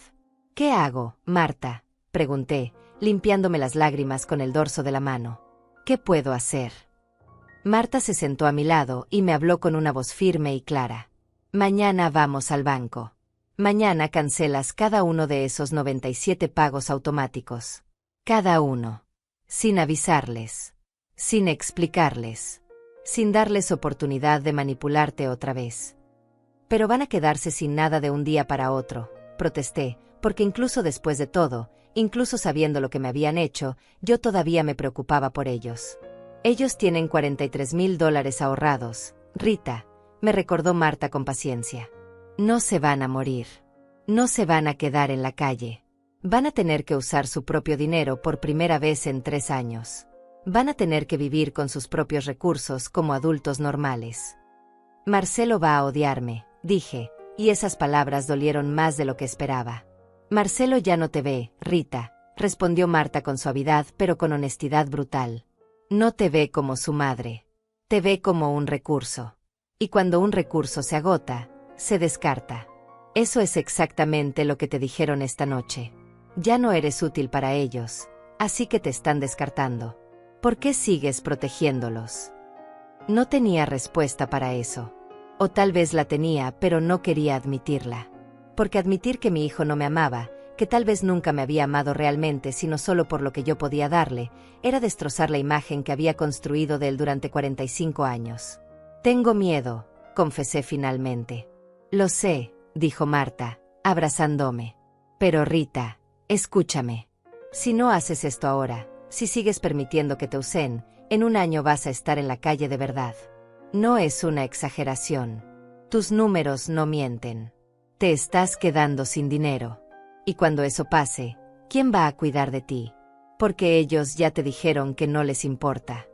¿Qué hago, Marta?, pregunté, limpiándome las lágrimas con el dorso de la mano. ¿Qué puedo hacer? Marta se sentó a mi lado y me habló con una voz firme y clara. Mañana vamos al banco. Mañana cancelas cada uno de esos 97 pagos automáticos. Cada uno. Sin avisarles. Sin explicarles. Sin darles oportunidad de manipularte otra vez. Pero van a quedarse sin nada de un día para otro, protesté, porque incluso después de todo, incluso sabiendo lo que me habían hecho, yo todavía me preocupaba por ellos. Ellos tienen $43,000 ahorrados, Rita, me recordó Marta con paciencia. No se van a morir. No se van a quedar en la calle. Van a tener que usar su propio dinero por primera vez en 3 años. Van a tener que vivir con sus propios recursos como adultos normales. Marcelo va a odiarme, dije, y esas palabras dolieron más de lo que esperaba. Marcelo ya no te ve, Rita, respondió Marta con suavidad pero con honestidad brutal. No te ve como su madre. Te ve como un recurso. Y cuando un recurso se agota, se descarta. Eso es exactamente lo que te dijeron esta noche. Ya no eres útil para ellos, así que te están descartando. ¿Por qué sigues protegiéndolos? No tenía respuesta para eso. O tal vez la tenía, pero no quería admitirla. Porque admitir que mi hijo no me amaba, que tal vez nunca me había amado realmente sino solo por lo que yo podía darle, era destrozar la imagen que había construido de él durante 45 años. Tengo miedo, confesé finalmente. Lo sé, dijo Marta, abrazándome. Pero Rita, escúchame. Si no haces esto ahora, si sigues permitiendo que te usen, en un año vas a estar en la calle de verdad. No es una exageración. Tus números no mienten. Te estás quedando sin dinero. Y cuando eso pase, ¿quién va a cuidar de ti? Porque ellos ya te dijeron que no les importa.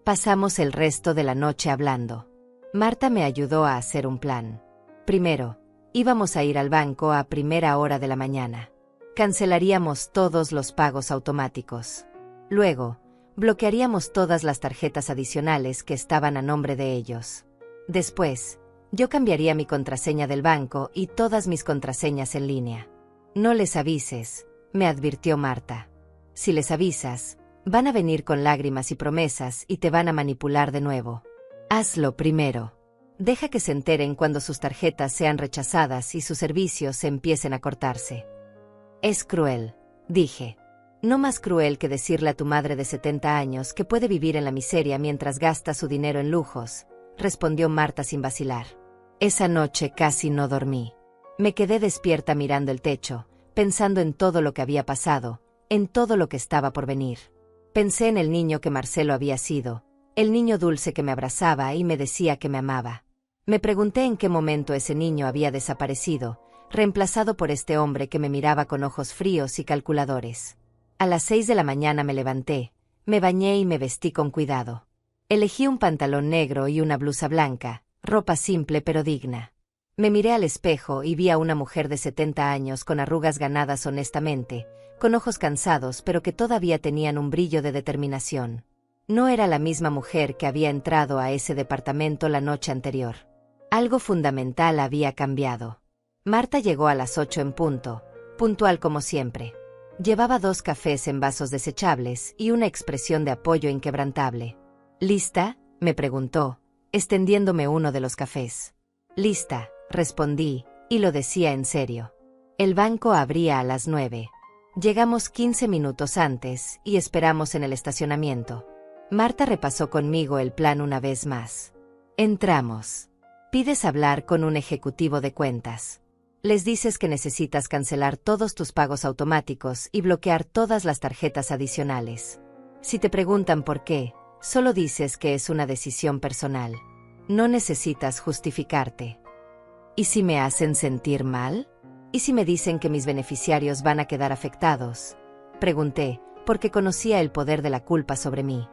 Pasamos el resto de la noche hablando. Marta me ayudó a hacer un plan. Primero, íbamos a ir al banco a primera hora de la mañana. Cancelaríamos todos los pagos automáticos. Luego, bloquearíamos todas las tarjetas adicionales que estaban a nombre de ellos. Después, yo cambiaría mi contraseña del banco y todas mis contraseñas en línea. No les avises, me advirtió Marta. Si les avisas, Van a venir con lágrimas y promesas y te van a manipular de nuevo. Hazlo primero. Deja que se enteren cuando sus tarjetas sean rechazadas y sus servicios se empiecen a cortarse. Es cruel, dije. No más cruel que decirle a tu madre de 70 años que puede vivir en la miseria mientras gasta su dinero en lujos, respondió Marta sin vacilar. Esa noche casi no dormí. Me quedé despierta mirando el techo, pensando en todo lo que había pasado, en todo lo que estaba por venir. Pensé en el niño que Marcelo había sido, el niño dulce que me abrazaba y me decía que me amaba. Me pregunté en qué momento ese niño había desaparecido, reemplazado por este hombre que me miraba con ojos fríos y calculadores. A las 6 de la mañana me levanté, me bañé y me vestí con cuidado. Elegí un pantalón negro y una blusa blanca, ropa simple pero digna. Me miré al espejo y vi a una mujer de 70 años con arrugas ganadas honestamente, con ojos cansados pero que todavía tenían un brillo de determinación. No era la misma mujer que había entrado a ese departamento la noche anterior. Algo fundamental había cambiado. Marta llegó a las 8 en punto, puntual como siempre. Llevaba 2 cafés en vasos desechables y una expresión de apoyo inquebrantable. ¿Lista?, me preguntó, extendiéndome uno de los cafés. Lista, respondí, y lo decía en serio. El banco abría a las 9. Llegamos 15 minutos antes y esperamos en el estacionamiento. Marta repasó conmigo el plan una vez más. Entramos. Pides hablar con un ejecutivo de cuentas. Les dices que necesitas cancelar todos tus pagos automáticos y bloquear todas las tarjetas adicionales. Si te preguntan por qué, solo dices que es una decisión personal. No necesitas justificarte. ¿Y si me hacen sentir mal? ¿Y si me dicen que mis beneficiarios van a quedar afectados? Pregunté, porque conocía el poder de la culpa sobre mí.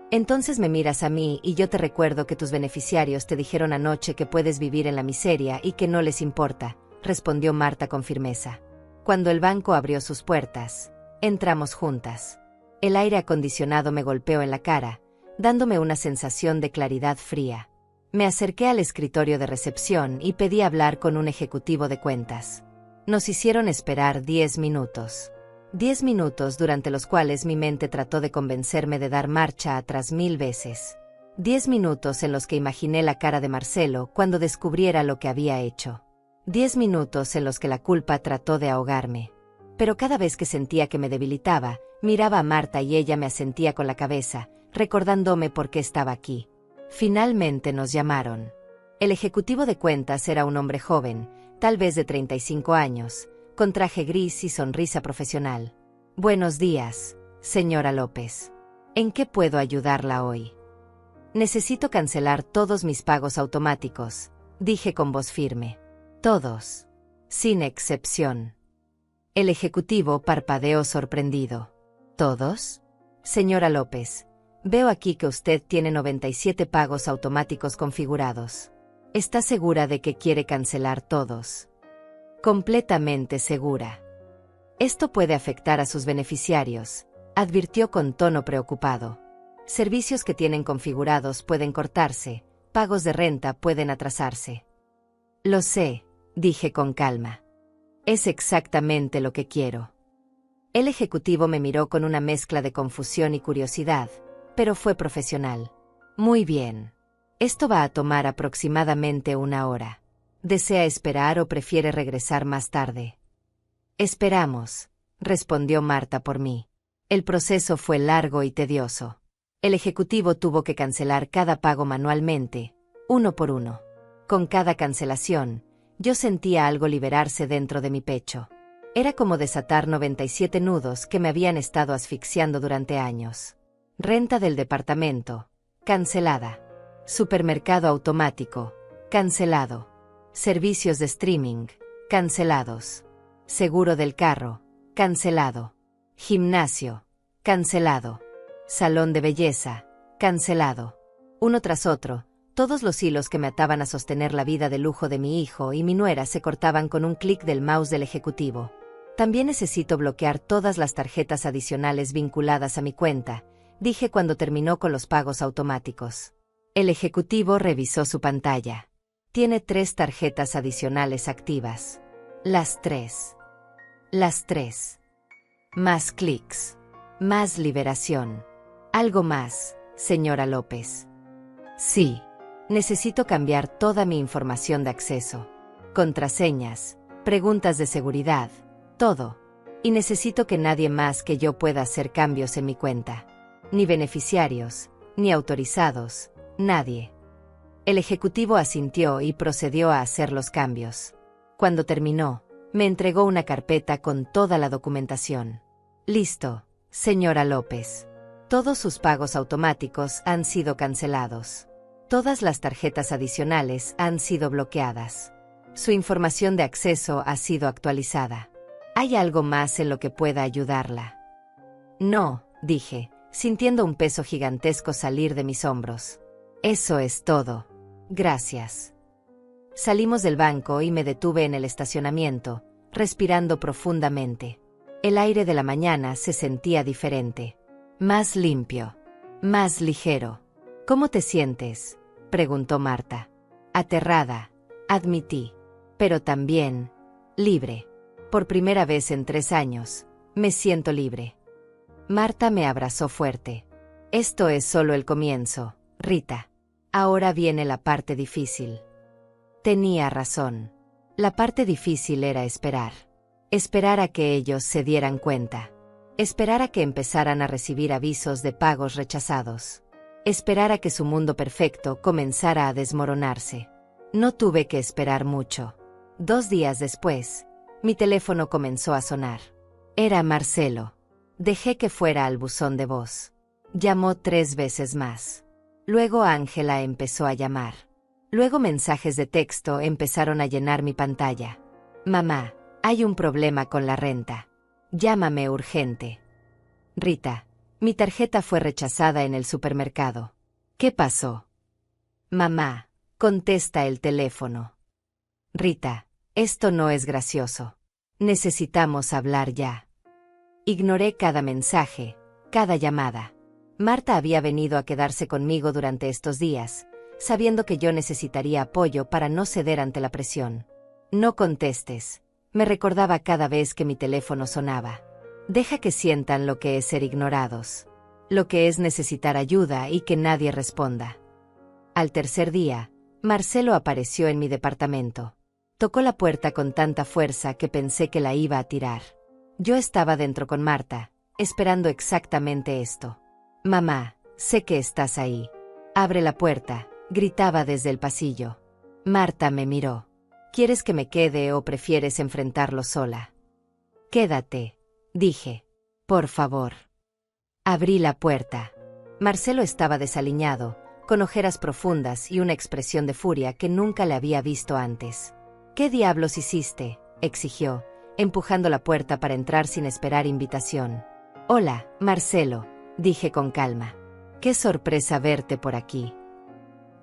Entonces me miras a mí y yo te recuerdo que tus beneficiarios te dijeron anoche que puedes vivir en la miseria y que no les importa, respondió Marta con firmeza. Cuando el banco abrió sus puertas, entramos juntas. El aire acondicionado me golpeó en la cara, dándome una sensación de claridad fría. Me acerqué al escritorio de recepción y pedí hablar con un ejecutivo de cuentas. Nos hicieron esperar 10 minutos. 10 minutos durante los cuales mi mente trató de convencerme de dar marcha atrás 1000 veces. 10 minutos en los que imaginé la cara de Marcelo cuando descubriera lo que había hecho. 10 minutos en los que la culpa trató de ahogarme. Pero cada vez que sentía que me debilitaba, miraba a Marta y ella me asentía con la cabeza, recordándome por qué estaba aquí. Finalmente nos llamaron. El ejecutivo de cuentas era un hombre joven, tal vez de 35 años, con traje gris y sonrisa profesional. Buenos días, señora López. ¿En qué puedo ayudarla hoy? Necesito cancelar todos mis pagos automáticos, dije con voz firme. Todos. Sin excepción. El ejecutivo parpadeó sorprendido. ¿Todos? Señora López, veo aquí que usted tiene 97 pagos automáticos configurados. ¿Está segura de que quiere cancelar todos? Completamente segura. Esto puede afectar a sus beneficiarios, advirtió con tono preocupado. Servicios que tienen configurados pueden cortarse, pagos de renta pueden atrasarse. Lo sé, dije con calma. Es exactamente lo que quiero. El ejecutivo me miró con una mezcla de confusión y curiosidad, pero fue profesional. Muy bien. Esto va a tomar aproximadamente 1 hora. ¿Desea esperar o prefiere regresar más tarde? Esperamos, respondió Marta por mí. El proceso fue largo y tedioso. El ejecutivo tuvo que cancelar cada pago manualmente, uno por uno. Con cada cancelación, yo sentía algo liberarse dentro de mi pecho. Era como desatar 97 nudos que me habían estado asfixiando durante años. Renta del departamento, cancelada. Supermercado automático, cancelado. Servicios de streaming, cancelados. Seguro del carro, cancelado. Gimnasio, cancelado. Salón de belleza, cancelado. Uno tras otro, todos los hilos que me ataban a sostener la vida de lujo de mi hijo y mi nuera se cortaban con un clic del mouse del ejecutivo. También necesito bloquear todas las tarjetas adicionales vinculadas a mi cuenta, dije cuando terminó con los pagos automáticos. El ejecutivo revisó su pantalla. Tiene 3 tarjetas adicionales activas. Las 3. Más clics. Más liberación. Algo más, señora López. Sí. Necesito cambiar toda mi información de acceso. Contraseñas, preguntas de seguridad, todo. Y necesito que nadie más que yo pueda hacer cambios en mi cuenta. Ni beneficiarios, ni autorizados, nadie. El ejecutivo asintió y procedió a hacer los cambios. Cuando terminó, me entregó una carpeta con toda la documentación. Listo, señora López. Todos sus pagos automáticos han sido cancelados. Todas las tarjetas adicionales han sido bloqueadas. Su información de acceso ha sido actualizada. ¿Hay algo más en lo que pueda ayudarla? No, dije, sintiendo un peso gigantesco salir de mis hombros. Eso es todo. Gracias. Salimos del banco y me detuve en el estacionamiento, respirando profundamente. El aire de la mañana se sentía diferente. Más limpio. Más ligero. ¿Cómo te sientes?, preguntó Marta. Aterrada, admití. Pero también, libre. Por primera vez en 3 años, me siento libre. Marta me abrazó fuerte. Esto es solo el comienzo, Rita. Ahora viene la parte difícil. Tenía razón. La parte difícil era esperar. Esperar a que ellos se dieran cuenta. Esperar a que empezaran a recibir avisos de pagos rechazados. Esperar a que su mundo perfecto comenzara a desmoronarse. No tuve que esperar mucho. 2 días después, mi teléfono comenzó a sonar. Era Marcelo. Dejé que fuera al buzón de voz. Llamó 3 veces más. Luego Ángela empezó a llamar. Luego mensajes de texto empezaron a llenar mi pantalla. Mamá, hay un problema con la renta. Llámame urgente. Rita. Mi tarjeta fue rechazada en el supermercado. ¿Qué pasó? Mamá, contesta el teléfono. Rita, esto no es gracioso. Necesitamos hablar ya. Ignoré cada mensaje, cada llamada. Marta había venido a quedarse conmigo durante estos días, sabiendo que yo necesitaría apoyo para no ceder ante la presión. No contestes, me recordaba cada vez que mi teléfono sonaba. Deja que sientan lo que es ser ignorados, lo que es necesitar ayuda y que nadie responda. Al tercer día, Marcelo apareció en mi departamento. Tocó la puerta con tanta fuerza que pensé que la iba a tirar. Yo estaba dentro con Marta, esperando exactamente esto. Mamá, sé que estás ahí. Abre la puerta, gritaba desde el pasillo. Marta me miró. ¿Quieres que me quede o prefieres enfrentarlo sola? Quédate. Dije, por favor. Abrí la puerta. Marcelo estaba desaliñado, con ojeras profundas y una expresión de furia que nunca le había visto antes. ¿Qué diablos hiciste?, exigió, empujando la puerta para entrar sin esperar invitación. Hola, Marcelo, dije con calma. Qué sorpresa verte por aquí.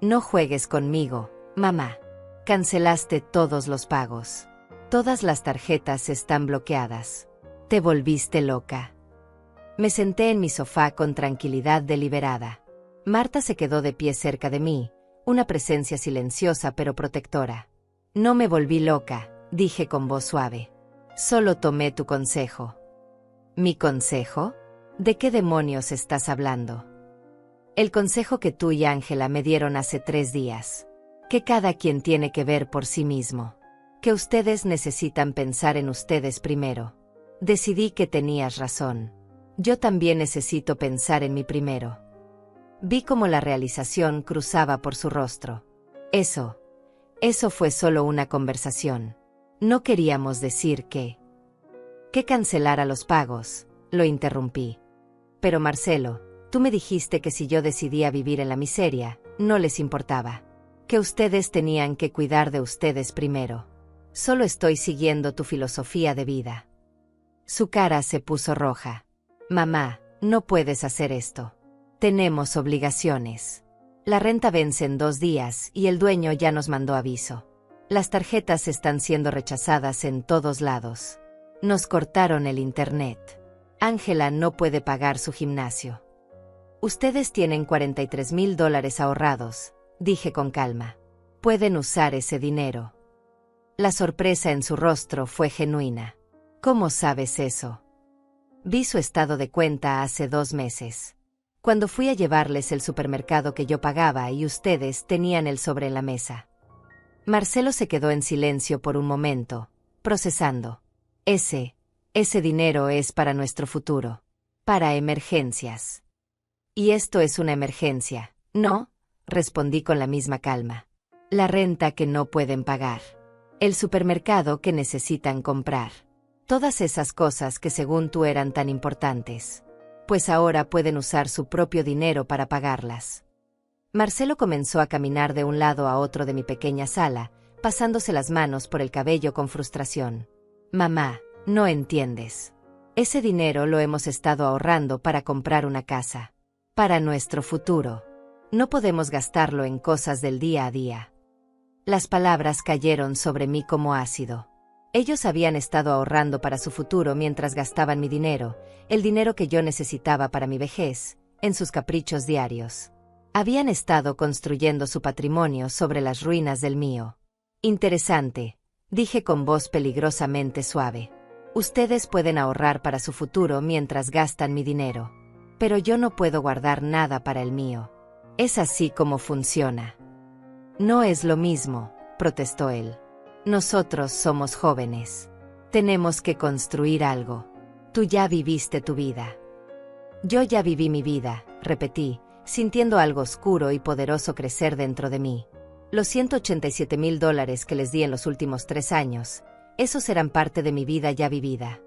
No juegues conmigo, mamá. Cancelaste todos los pagos. Todas las tarjetas están bloqueadas. Te volviste loca. Me senté en mi sofá con tranquilidad deliberada. Marta se quedó de pie cerca de mí, una presencia silenciosa pero protectora. No me volví loca, dije con voz suave. Solo tomé tu consejo. ¿Mi consejo? ¿De qué demonios estás hablando? El consejo que tú y Ángela me dieron hace 3 días. Que cada quien tiene que ver por sí mismo. Que ustedes necesitan pensar en ustedes primero. Decidí que tenías razón. Yo también necesito pensar en mí primero. Vi cómo la realización cruzaba por su rostro. Eso fue solo una conversación. No queríamos decir que cancelara los pagos, lo interrumpí. Pero Marcelo, tú me dijiste que si yo decidía vivir en la miseria, no les importaba. Que ustedes tenían que cuidar de ustedes primero. Solo estoy siguiendo tu filosofía de vida. Su cara se puso roja. Mamá, no puedes hacer esto. Tenemos obligaciones. La renta vence en 2 días y el dueño ya nos mandó aviso. Las tarjetas están siendo rechazadas en todos lados. Nos cortaron el internet. Ángela no puede pagar su gimnasio. Ustedes tienen $43,000 ahorrados, dije con calma. Pueden usar ese dinero. La sorpresa en su rostro fue genuina. ¿Cómo sabes eso? Vi su estado de cuenta hace 2 meses. Cuando fui a llevarles el supermercado que yo pagaba y ustedes tenían el sobre en la mesa. Marcelo se quedó en silencio por un momento, procesando. Ese dinero es para nuestro futuro. Para emergencias. Y esto es una emergencia, ¿no? Respondí con la misma calma. La renta que no pueden pagar. El supermercado que necesitan comprar. Todas esas cosas que según tú eran tan importantes. Pues ahora pueden usar su propio dinero para pagarlas. Marcelo comenzó a caminar de un lado a otro de mi pequeña sala, pasándose las manos por el cabello con frustración. Mamá, no entiendes. Ese dinero lo hemos estado ahorrando para comprar una casa. Para nuestro futuro. No podemos gastarlo en cosas del día a día. Las palabras cayeron sobre mí como ácido. Ellos habían estado ahorrando para su futuro mientras gastaban mi dinero, el dinero que yo necesitaba para mi vejez, en sus caprichos diarios. Habían estado construyendo su patrimonio sobre las ruinas del mío. Interesante, dije con voz peligrosamente suave. Ustedes pueden ahorrar para su futuro mientras gastan mi dinero. Pero yo no puedo guardar nada para el mío. Es así como funciona. No es lo mismo, protestó él. Nosotros somos jóvenes. Tenemos que construir algo. Tú ya viviste tu vida. Yo ya viví mi vida, repetí, sintiendo algo oscuro y poderoso crecer dentro de mí. Los $187,000 que les di en los últimos 3 años, esos eran parte de mi vida ya vivida.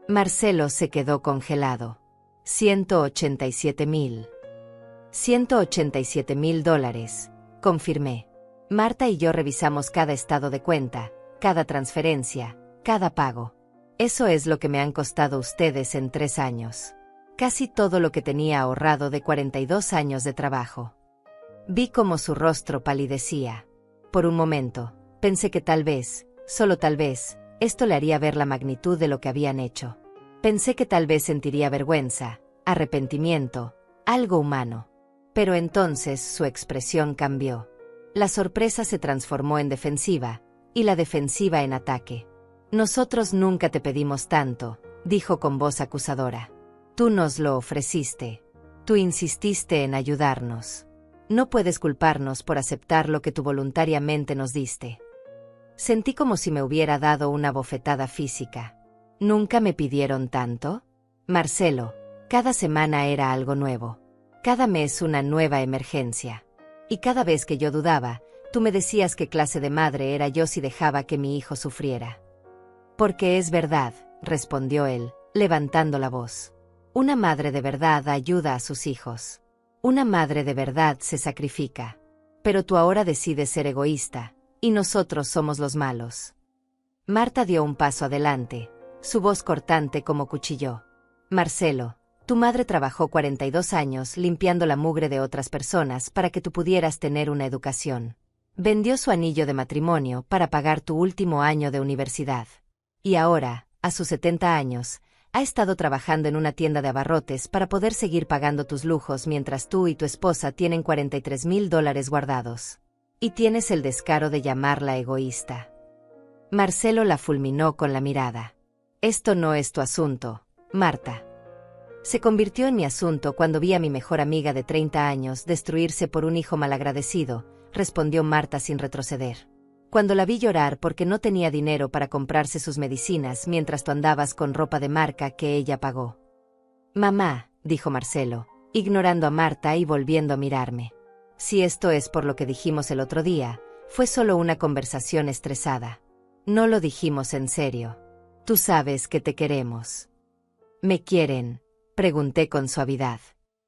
Marcelo se quedó congelado. $187,000. $187,000, confirmé. Marta y yo revisamos cada estado de cuenta, cada transferencia, cada pago. Eso es lo que me han costado ustedes en 3 años. Casi todo lo que tenía ahorrado de 42 años de trabajo. Vi cómo su rostro palidecía. Por un momento, pensé que tal vez, solo tal vez, esto le haría ver la magnitud de lo que habían hecho. Pensé que tal vez sentiría vergüenza, arrepentimiento, algo humano. Pero entonces su expresión cambió. La sorpresa se transformó en defensiva, y la defensiva en ataque. Nosotros nunca te pedimos tanto, dijo con voz acusadora. Tú nos lo ofreciste. Tú insististe en ayudarnos. No puedes culparnos por aceptar lo que tú voluntariamente nos diste. Sentí como si me hubiera dado una bofetada física. ¿Nunca me pidieron tanto? Marcelo, cada semana era algo nuevo. Cada mes una nueva emergencia. Y cada vez que yo dudaba, tú me decías qué clase de madre era yo si dejaba que mi hijo sufriera. Porque es verdad, respondió él, levantando la voz. Una madre de verdad ayuda a sus hijos. Una madre de verdad se sacrifica. Pero tú ahora decides ser egoísta, y nosotros somos los malos. Marta dio un paso adelante, su voz cortante como cuchillo. Marcelo, tu madre trabajó 42 años limpiando la mugre de otras personas para que tú pudieras tener una educación. Vendió su anillo de matrimonio para pagar tu último año de universidad. Y ahora, a sus 70 años, ha estado trabajando en una tienda de abarrotes para poder seguir pagando tus lujos mientras tú y tu esposa tienen $43,000 guardados. Y tienes el descaro de llamarla egoísta. Marcelo la fulminó con la mirada. Esto no es tu asunto, Marta. Se convirtió en mi asunto cuando vi a mi mejor amiga de 30 años destruirse por un hijo malagradecido, respondió Marta sin retroceder. Cuando la vi llorar porque no tenía dinero para comprarse sus medicinas mientras tú andabas con ropa de marca que ella pagó. Mamá, dijo Marcelo, ignorando a Marta y volviendo a mirarme. Si esto es por lo que dijimos el otro día, fue solo una conversación estresada. No lo dijimos en serio. Tú sabes que te queremos. ¿Me quieren? Pregunté con suavidad.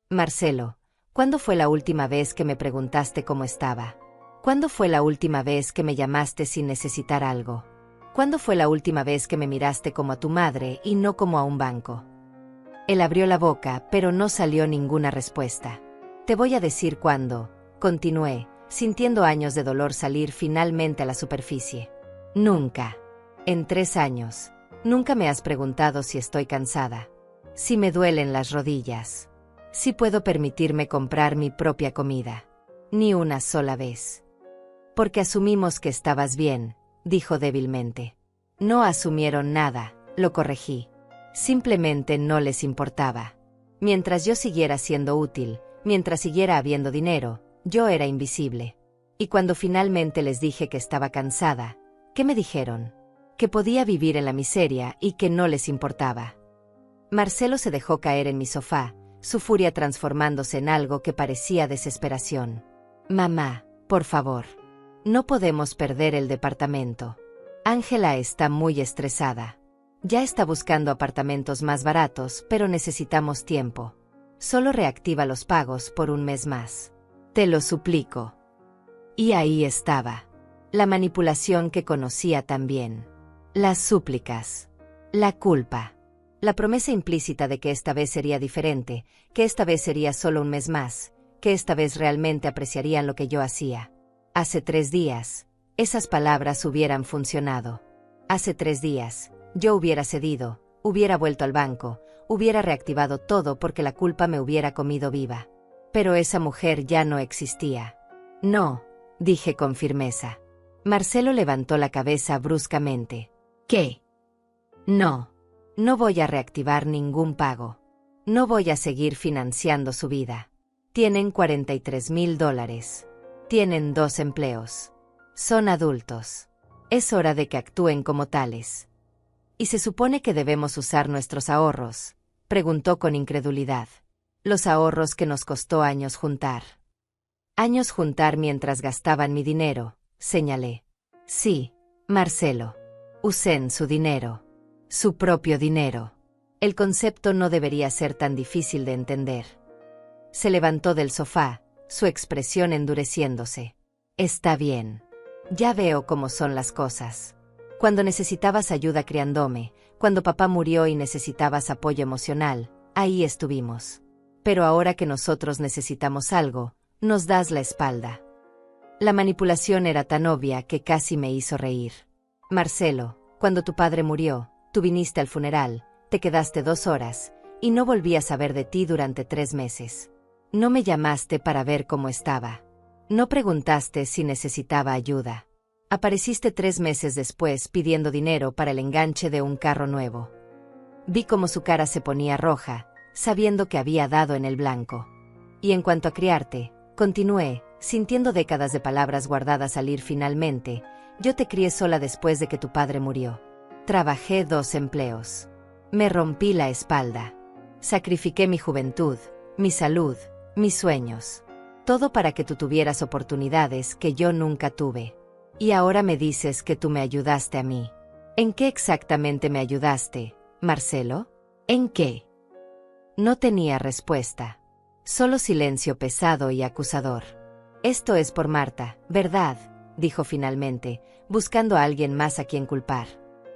Marcelo, ¿cuándo fue la última vez que me preguntaste cómo estaba? ¿Cuándo fue la última vez que me llamaste sin necesitar algo? ¿Cuándo fue la última vez que me miraste como a tu madre y no como a un banco? Él abrió la boca, pero no salió ninguna respuesta. Te voy a decir cuándo, continué, sintiendo años de dolor salir finalmente a la superficie. Nunca. En 3 años. Nunca me has preguntado si estoy cansada. Si me duelen las rodillas. Si puedo permitirme comprar mi propia comida. Ni una sola vez. Porque asumimos que estabas bien, dijo débilmente. No asumieron nada, lo corregí. Simplemente no les importaba. Mientras yo siguiera siendo útil, mientras siguiera habiendo dinero, yo era invisible. Y cuando finalmente les dije que estaba cansada, ¿qué me dijeron? Que podía vivir en la miseria y que no les importaba. Marcelo se dejó caer en mi sofá, su furia transformándose en algo que parecía desesperación. Mamá, por favor. No podemos perder el departamento. Ángela está muy estresada. Ya está buscando apartamentos más baratos, pero necesitamos tiempo. Solo reactiva los pagos por un mes más. Te lo suplico. Y ahí estaba. La manipulación que conocía tan bien. Las súplicas. La culpa. La promesa implícita de que esta vez sería diferente, que esta vez sería solo un mes más, que esta vez realmente apreciarían lo que yo hacía. Hace 3 días, esas palabras hubieran funcionado. Hace 3 días, yo hubiera cedido, hubiera vuelto al banco, hubiera reactivado todo porque la culpa me hubiera comido viva. Pero esa mujer ya no existía. No, dije con firmeza. Marcelo levantó la cabeza bruscamente. ¿Qué? No. No voy a reactivar ningún pago. No voy a seguir financiando su vida. Tienen $43,000. Tienen 2 empleos. Son adultos. Es hora de que actúen como tales. ¿Y se supone que debemos usar nuestros ahorros?, preguntó con incredulidad. Los ahorros que nos costó años juntar. Años juntar mientras gastaban mi dinero, señalé. Sí, Marcelo. Usen su dinero. Su propio dinero. El concepto no debería ser tan difícil de entender. Se levantó del sofá, su expresión endureciéndose. Está bien. Ya veo cómo son las cosas. Cuando necesitabas ayuda criándome, cuando papá murió y necesitabas apoyo emocional, ahí estuvimos. Pero ahora que nosotros necesitamos algo, nos das la espalda. La manipulación era tan obvia que casi me hizo reír. Marcelo, cuando tu padre murió, tú viniste al funeral, te quedaste 2 horas, y no volví a saber de ti durante 3 meses. No me llamaste para ver cómo estaba. No preguntaste si necesitaba ayuda. Apareciste 3 meses después pidiendo dinero para el enganche de un carro nuevo. Vi cómo su cara se ponía roja, sabiendo que había dado en el blanco. Y en cuanto a criarte, continué, sintiendo décadas de palabras guardadas salir finalmente. Yo te crié sola después de que tu padre murió. Trabajé 2 empleos. Me rompí la espalda. Sacrifiqué mi juventud, mi salud, mis sueños. Todo para que tú tuvieras oportunidades que yo nunca tuve. Y ahora me dices que tú me ayudaste a mí. ¿En qué exactamente me ayudaste, Marcelo? ¿En qué? No tenía respuesta. Solo silencio pesado y acusador. Esto es por Marta, ¿verdad?, dijo finalmente, buscando a alguien más a quien culpar.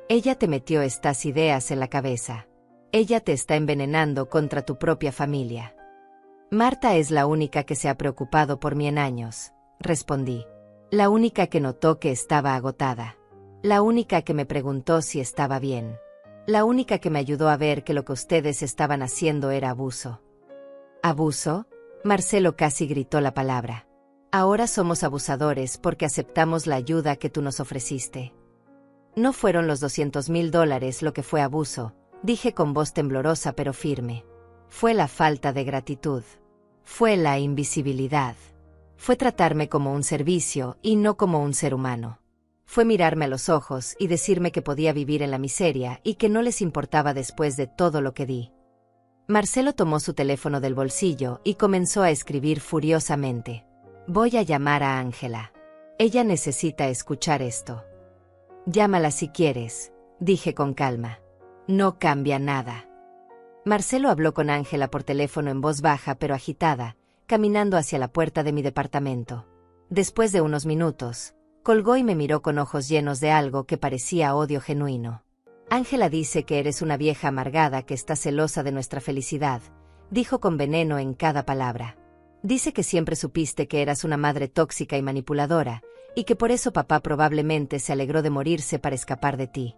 Ella te metió estas ideas en la cabeza. Ella te está envenenando contra tu propia familia. Marta es la única que se ha preocupado por mí en años, respondí. La única que notó que estaba agotada. La única que me preguntó si estaba bien. La única que me ayudó a ver que lo que ustedes estaban haciendo era abuso. ¿Abuso? Marcelo casi gritó la palabra. Ahora somos abusadores porque aceptamos la ayuda que tú nos ofreciste. No fueron los $200,000 lo que fue abuso, dije con voz temblorosa pero firme. Fue la falta de gratitud. Fue la invisibilidad. Fue tratarme como un servicio y no como un ser humano. Fue mirarme a los ojos y decirme que podía vivir en la miseria y que no les importaba después de todo lo que di. Marcelo tomó su teléfono del bolsillo y comenzó a escribir furiosamente. Voy a llamar a Ángela. Ella necesita escuchar esto. Llámala si quieres, dije con calma. No cambia nada. Marcelo habló con Ángela por teléfono en voz baja pero agitada, caminando hacia la puerta de mi departamento. Después de unos minutos, colgó y me miró con ojos llenos de algo que parecía odio genuino. Ángela dice que eres una vieja amargada que está celosa de nuestra felicidad, dijo con veneno en cada palabra. Dice que siempre supiste que eras una madre tóxica y manipuladora, y que por eso papá probablemente se alegró de morirse para escapar de ti.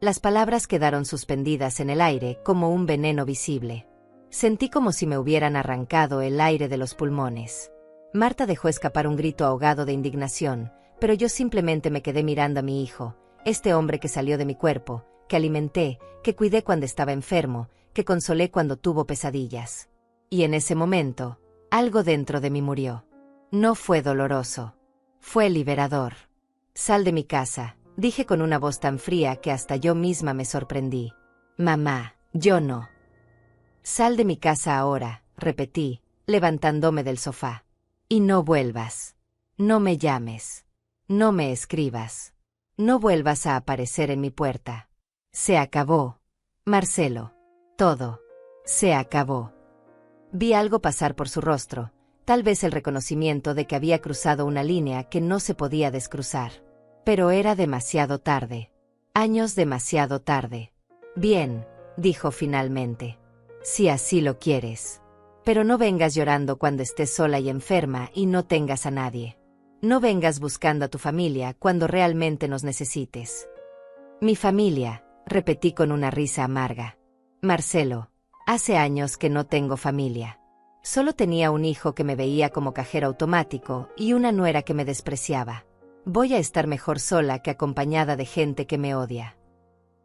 Las palabras quedaron suspendidas en el aire como un veneno visible. Sentí como si me hubieran arrancado el aire de los pulmones. Marta dejó escapar un grito ahogado de indignación, pero yo simplemente me quedé mirando a mi hijo, este hombre que salió de mi cuerpo, que alimenté, que cuidé cuando estaba enfermo, que consolé cuando tuvo pesadillas. Y en ese momento, algo dentro de mí murió. No fue doloroso. Fue liberador. Sal de mi casa, dije con una voz tan fría que hasta yo misma me sorprendí. Mamá, yo no. Sal de mi casa ahora, repetí, levantándome del sofá. Y no vuelvas. No me llames. No me escribas. No vuelvas a aparecer en mi puerta. Se acabó. Marcelo. Todo. Se acabó. Vi algo pasar por su rostro, tal vez el reconocimiento de que había cruzado una línea que no se podía descruzar. Pero era demasiado tarde. Años demasiado tarde. Bien, dijo finalmente. Si así lo quieres. Pero no vengas llorando cuando estés sola y enferma y no tengas a nadie. No vengas buscando a tu familia cuando realmente nos necesites. Mi familia, repetí con una risa amarga. Marcelo, hace años que no tengo familia. Solo tenía un hijo que me veía como cajero automático y una nuera que me despreciaba. Voy a estar mejor sola que acompañada de gente que me odia.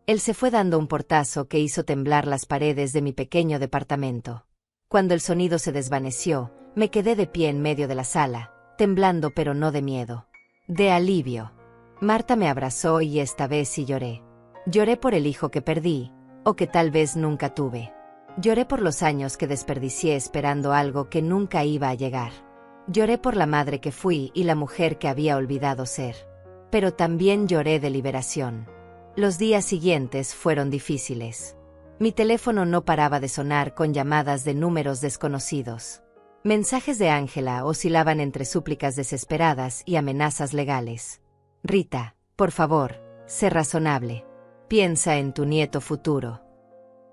Él se fue dando un portazo que hizo temblar las paredes de mi pequeño departamento. Cuando el sonido se desvaneció, me quedé de pie en medio de la sala, temblando pero no de miedo. De alivio. Marta me abrazó y esta vez sí lloré. Lloré por el hijo que perdí, o que tal vez nunca tuve. Lloré por los años que desperdicié esperando algo que nunca iba a llegar. Lloré por la madre que fui y la mujer que había olvidado ser. Pero también lloré de liberación. Los días siguientes fueron difíciles. Mi teléfono no paraba de sonar con llamadas de números desconocidos. Mensajes de Ángela oscilaban entre súplicas desesperadas y amenazas legales. Rita, por favor, sé razonable. Piensa en tu nieto futuro.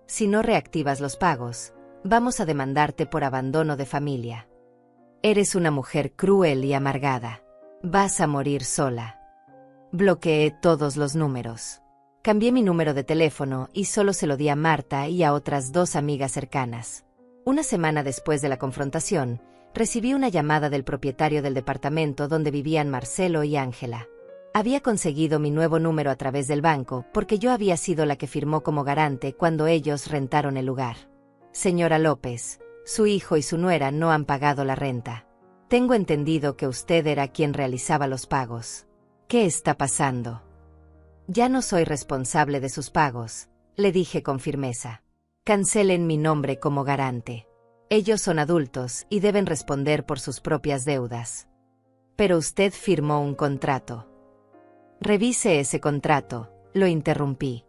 Si no reactivas los pagos, vamos a demandarte por abandono de familia. Eres una mujer cruel y amargada. Vas a morir sola. Bloqueé todos los números. Cambié mi número de teléfono y solo se lo di a Marta y a otras 2 amigas cercanas. Una semana después de la confrontación, recibí una llamada del propietario del departamento donde vivían Marcelo y Ángela. Había conseguido mi nuevo número a través del banco porque yo había sido la que firmó como garante cuando ellos rentaron el lugar. Señora López, su hijo y su nuera no han pagado la renta. Tengo entendido que usted era quien realizaba los pagos. ¿Qué está pasando? Ya no soy responsable de sus pagos, le dije con firmeza. Cancelen mi nombre como garante. Ellos son adultos y deben responder por sus propias deudas. Pero usted firmó un contrato. Revise ese contrato, lo interrumpí.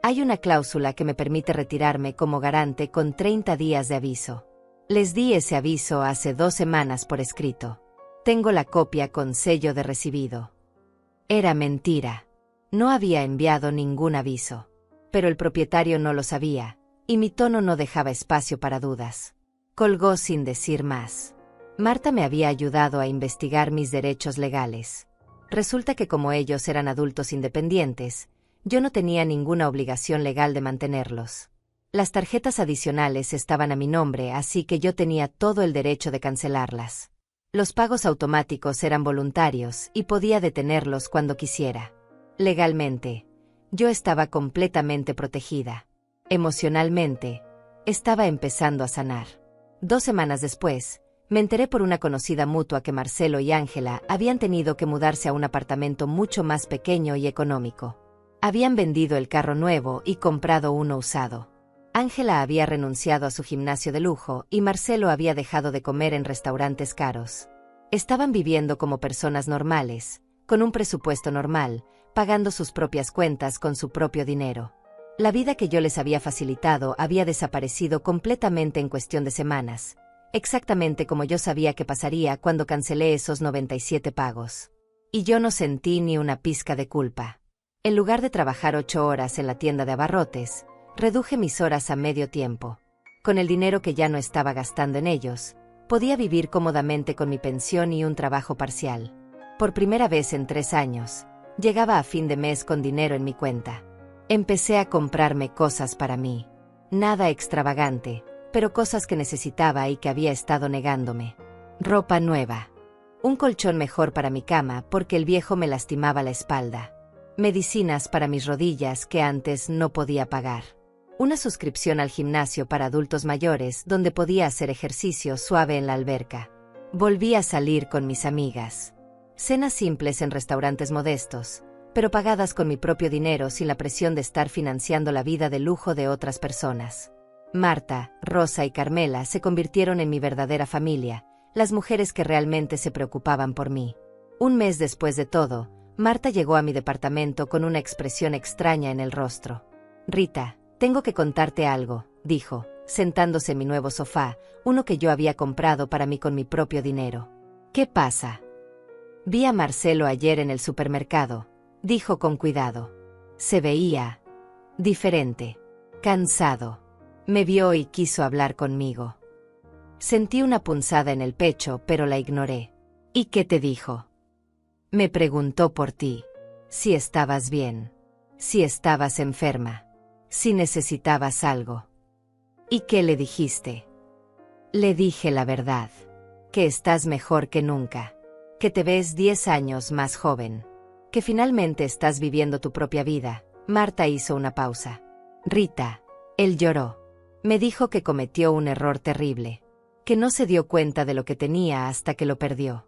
Hay una cláusula que me permite retirarme como garante con 30 días de aviso. Les di ese aviso hace 2 semanas por escrito. Tengo la copia con sello de recibido. Era mentira. No había enviado ningún aviso. Pero el propietario no lo sabía, y mi tono no dejaba espacio para dudas. Colgó sin decir más. Marta me había ayudado a investigar mis derechos legales. Resulta que como ellos eran adultos independientes, yo no tenía ninguna obligación legal de mantenerlos. Las tarjetas adicionales estaban a mi nombre, así que yo tenía todo el derecho de cancelarlas. Los pagos automáticos eran voluntarios y podía detenerlos cuando quisiera. Legalmente, yo estaba completamente protegida. Emocionalmente, estaba empezando a sanar. 2 semanas después, me enteré por una conocida mutua que Marcelo y Ángela habían tenido que mudarse a un apartamento mucho más pequeño y económico. Habían vendido el carro nuevo y comprado uno usado. Ángela había renunciado a su gimnasio de lujo y Marcelo había dejado de comer en restaurantes caros. Estaban viviendo como personas normales, con un presupuesto normal, pagando sus propias cuentas con su propio dinero. La vida que yo les había facilitado había desaparecido completamente en cuestión de semanas, exactamente como yo sabía que pasaría cuando cancelé esos 97 pagos. Y yo no sentí ni una pizca de culpa. En lugar de trabajar 8 horas en la tienda de abarrotes, reduje mis horas a medio tiempo. Con el dinero que ya no estaba gastando en ellos, podía vivir cómodamente con mi pensión y un trabajo parcial. Por primera vez en 3 años, llegaba a fin de mes con dinero en mi cuenta. Empecé a comprarme cosas para mí. Nada extravagante, pero cosas que necesitaba y que había estado negándome. Ropa nueva. Un colchón mejor para mi cama porque el viejo me lastimaba la espalda. medicinas para mis rodillas que antes no podía pagar, una suscripción al gimnasio para adultos mayores donde podía hacer ejercicio suave en la alberca. Volví a salir con mis amigas. Cenas simples en restaurantes modestos, pero pagadas con mi propio dinero sin la presión de estar financiando la vida de lujo de otras personas. Marta, Rosa y Carmela se convirtieron en mi verdadera familia, las mujeres que realmente se preocupaban por mí. Un mes después de todo, Marta llegó a mi departamento con una expresión extraña en el rostro. «Rita, tengo que contarte algo», dijo, sentándose en mi nuevo sofá, uno que yo había comprado para mí con mi propio dinero. «¿Qué pasa?» «Vi a Marcelo ayer en el supermercado», dijo con cuidado. Se veía diferente, cansado. Me vio y quiso hablar conmigo. Sentí una punzada en el pecho, pero la ignoré. «¿Y qué te dijo?» Me preguntó por ti, si estabas bien, si estabas enferma, si necesitabas algo. ¿Y qué le dijiste? Le dije la verdad, que estás mejor que nunca, que te ves 10 años más joven, que finalmente estás viviendo tu propia vida. Marta hizo una pausa. Rita, él lloró. Me dijo que cometió un error terrible, que no se dio cuenta de lo que tenía hasta que lo perdió.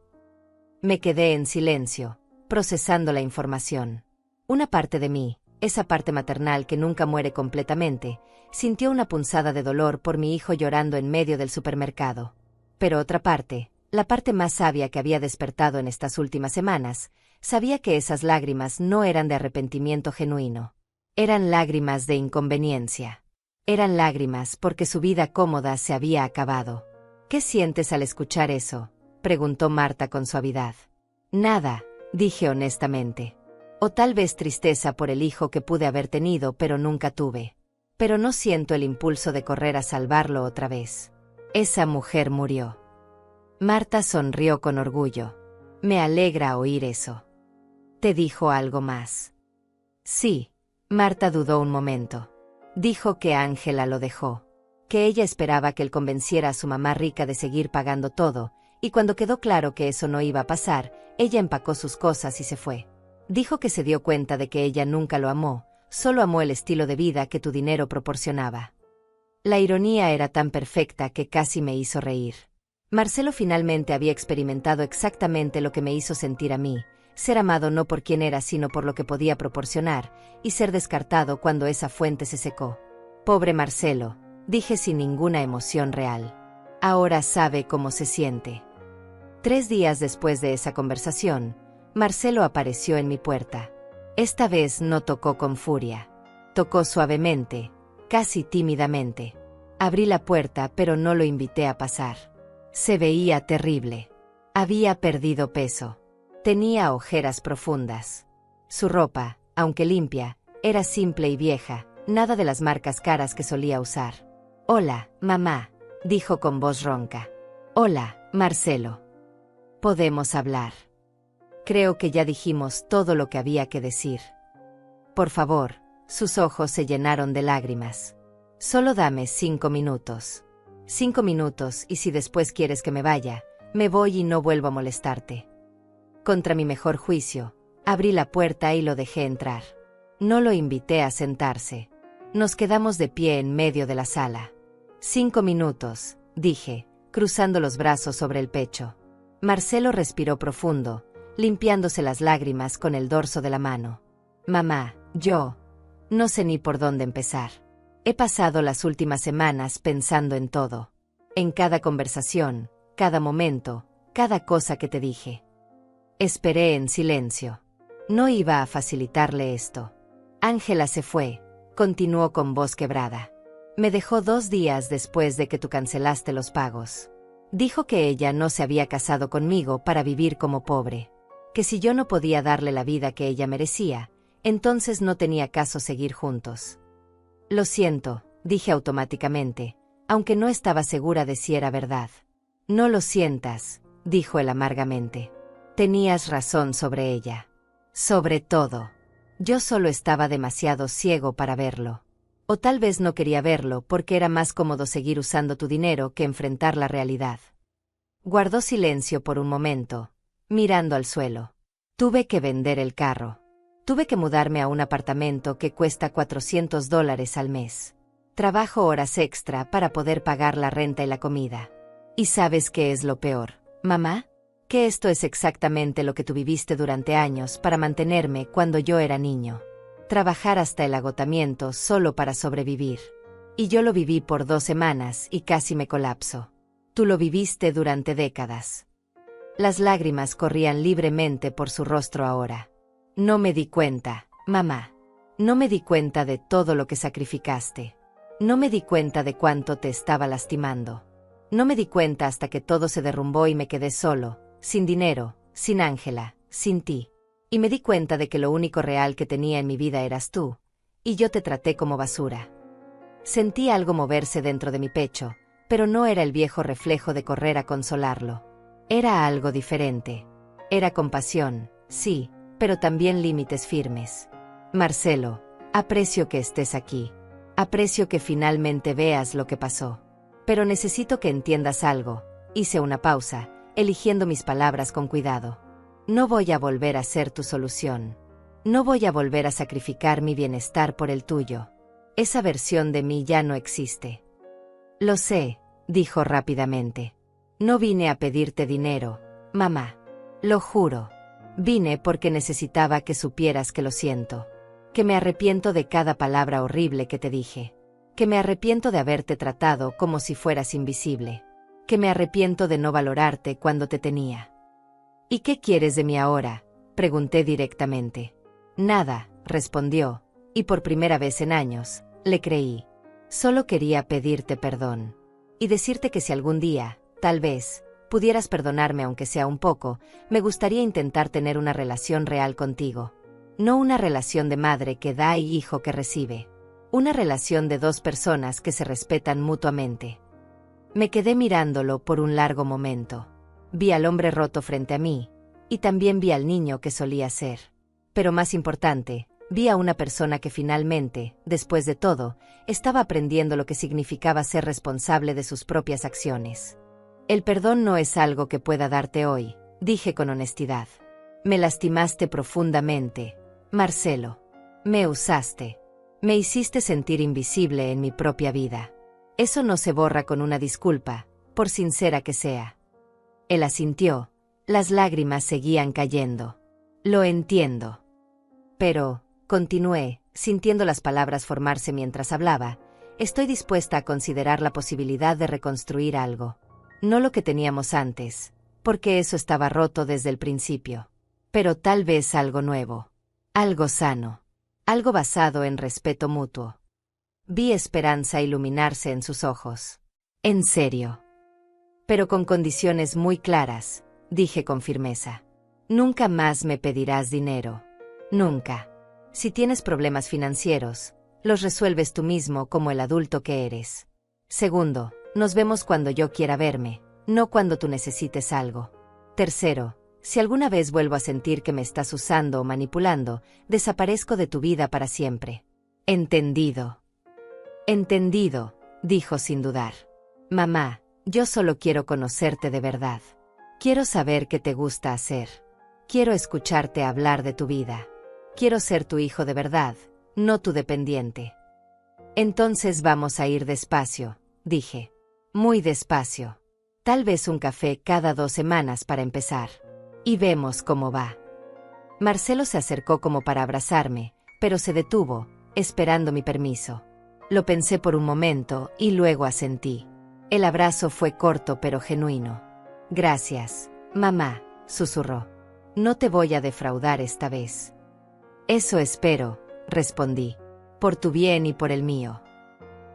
Me quedé en silencio, procesando la información. Una parte de mí, esa parte maternal que nunca muere completamente, sintió una punzada de dolor por mi hijo llorando en medio del supermercado. Pero otra parte, la parte más sabia que había despertado en estas últimas semanas, sabía que esas lágrimas no eran de arrepentimiento genuino. Eran lágrimas de inconveniencia. Eran lágrimas porque su vida cómoda se había acabado. ¿Qué sientes al escuchar eso?, preguntó Marta con suavidad. Nada, dije honestamente. O tal vez tristeza por el hijo que pude haber tenido pero nunca tuve. Pero no siento el impulso de correr a salvarlo otra vez. Esa mujer murió. Marta sonrió con orgullo. Me alegra oír eso. ¿Te dijo algo más? Sí. Marta dudó un momento. Dijo que Ángela lo dejó, que ella esperaba que él convenciera a su mamá rica de seguir pagando todo, y cuando quedó claro que eso no iba a pasar, ella empacó sus cosas y se fue. Dijo que se dio cuenta de que ella nunca lo amó, solo amó el estilo de vida que tu dinero proporcionaba. La ironía era tan perfecta que casi me hizo reír. Marcelo finalmente había experimentado exactamente lo que me hizo sentir a mí, ser amado no por quien era sino por lo que podía proporcionar, y ser descartado cuando esa fuente se secó. Pobre Marcelo, dije sin ninguna emoción real. Ahora sabe cómo se siente. 3 días después de esa conversación, Marcelo apareció en mi puerta. Esta vez no tocó con furia. Tocó suavemente, casi tímidamente. Abrí la puerta pero no lo invité a pasar. Se veía terrible. Había perdido peso. Tenía ojeras profundas. Su ropa, aunque limpia, era simple y vieja, nada de las marcas caras que solía usar. «Hola, mamá», dijo con voz ronca. «Hola, Marcelo. Podemos hablar. Creo que ya dijimos todo lo que había que decir. Por favor». Sus ojos se llenaron de lágrimas. «Solo dame 5 minutos. 5 minutos y si después quieres que me vaya, me voy y no vuelvo a molestarte». Contra mi mejor juicio, abrí la puerta y lo dejé entrar. No lo invité a sentarse. Nos quedamos de pie en medio de la sala. 5 minutos, dije, cruzando los brazos sobre el pecho. Marcelo respiró profundo, limpiándose las lágrimas con el dorso de la mano. «Mamá, yo no sé ni por dónde empezar. He pasado las últimas semanas pensando en todo. En cada conversación, cada momento, cada cosa que te dije. Esperé en silencio. No iba a facilitarle esto. Ángela se fue», continuó con voz quebrada. «Me dejó 2 días después de que tú cancelaste los pagos. Dijo que ella no se había casado conmigo para vivir como pobre, que si yo no podía darle la vida que ella merecía, entonces no tenía caso seguir juntos». «Lo siento», dije automáticamente, aunque no estaba segura de si era verdad. «No lo sientas», dijo él amargamente. «Tenías razón sobre ella. Sobre todo. Yo solo estaba demasiado ciego para verlo. O tal vez no quería verlo porque era más cómodo seguir usando tu dinero que enfrentar la realidad». Guardó silencio por un momento, mirando al suelo. «Tuve que vender el carro. Tuve que mudarme a un apartamento que cuesta $400 al mes. Trabajo horas extra para poder pagar la renta y la comida. ¿Y sabes qué es lo peor, mamá? Que esto es exactamente lo que tú viviste durante años para mantenerme cuando yo era niño. Trabajar hasta el agotamiento solo para sobrevivir. Y yo lo viví por 2 semanas y casi me colapso. Tú lo viviste durante décadas. Las lágrimas corrían libremente por su rostro ahora. No me di cuenta, mamá. No me di cuenta de todo lo que sacrificaste. No me di cuenta de cuánto te estaba lastimando. No me di cuenta hasta que todo se derrumbó y me quedé solo, sin dinero, sin Ángela, sin ti. Y me di cuenta de que lo único real que tenía en mi vida eras tú, y yo te traté como basura. Sentí algo moverse dentro de mi pecho, pero no era el viejo reflejo de correr a consolarlo. Era algo diferente. Era compasión, sí, pero también límites firmes. Marcelo, aprecio que estés aquí. Aprecio que finalmente veas lo que pasó. Pero necesito que entiendas algo. Hice una pausa, eligiendo mis palabras con cuidado. No voy a volver a ser tu solución. No voy a volver a sacrificar mi bienestar por el tuyo. Esa versión de mí ya no existe. Lo sé, dijo rápidamente. No vine a pedirte dinero, mamá. Lo juro. Vine porque necesitaba que supieras que lo siento. Que me arrepiento de cada palabra horrible que te dije. Que me arrepiento de haberte tratado como si fueras invisible. Que me arrepiento de no valorarte cuando te tenía. ¿Y qué quieres de mí ahora?, pregunté directamente. Nada, respondió, y por primera vez en años, le creí. Solo quería pedirte perdón. Y decirte que si algún día, tal vez, pudieras perdonarme aunque sea un poco, me gustaría intentar tener una relación real contigo. No una relación de madre que da y hijo que recibe. Una relación de 2 personas que se respetan mutuamente. Me quedé mirándolo por un largo momento. Vi al hombre roto frente a mí, y también vi al niño que solía ser. Pero más importante, vi a una persona que finalmente, después de todo, estaba aprendiendo lo que significaba ser responsable de sus propias acciones. El perdón no es algo que pueda darte hoy, dije con honestidad. Me lastimaste profundamente, Marcelo. Me usaste. Me hiciste sentir invisible en mi propia vida. Eso no se borra con una disculpa, por sincera que sea. Él asintió. Las lágrimas seguían cayendo. Lo entiendo. Pero, continué, sintiendo las palabras formarse mientras hablaba, estoy dispuesta a considerar la posibilidad de reconstruir algo. No lo que teníamos antes, porque eso estaba roto desde el principio. Pero tal vez algo nuevo. Algo sano. Algo basado en respeto mutuo. Vi esperanza iluminarse en sus ojos. En serio. Pero con condiciones muy claras, dije con firmeza. Nunca más me pedirás dinero. Nunca. Si tienes problemas financieros, los resuelves tú mismo como el adulto que eres. Segundo, nos vemos cuando yo quiera verme, no cuando tú necesites algo. Tercero, si alguna vez vuelvo a sentir que me estás usando o manipulando, desaparezco de tu vida para siempre. Entendido. Entendido, dijo sin dudar. Mamá, yo solo quiero conocerte de verdad. Quiero saber qué te gusta hacer. Quiero escucharte hablar de tu vida. Quiero ser tu hijo de verdad, no tu dependiente. Entonces vamos a ir despacio, dije. Muy despacio. Tal vez un café cada 2 semanas para empezar. Y vemos cómo va. Marcelo se acercó como para abrazarme, pero se detuvo, esperando mi permiso. Lo pensé por un momento y luego asentí. El abrazo fue corto pero genuino. Gracias, mamá, susurró. No te voy a defraudar esta vez. Eso espero, respondí. Por tu bien y por el mío.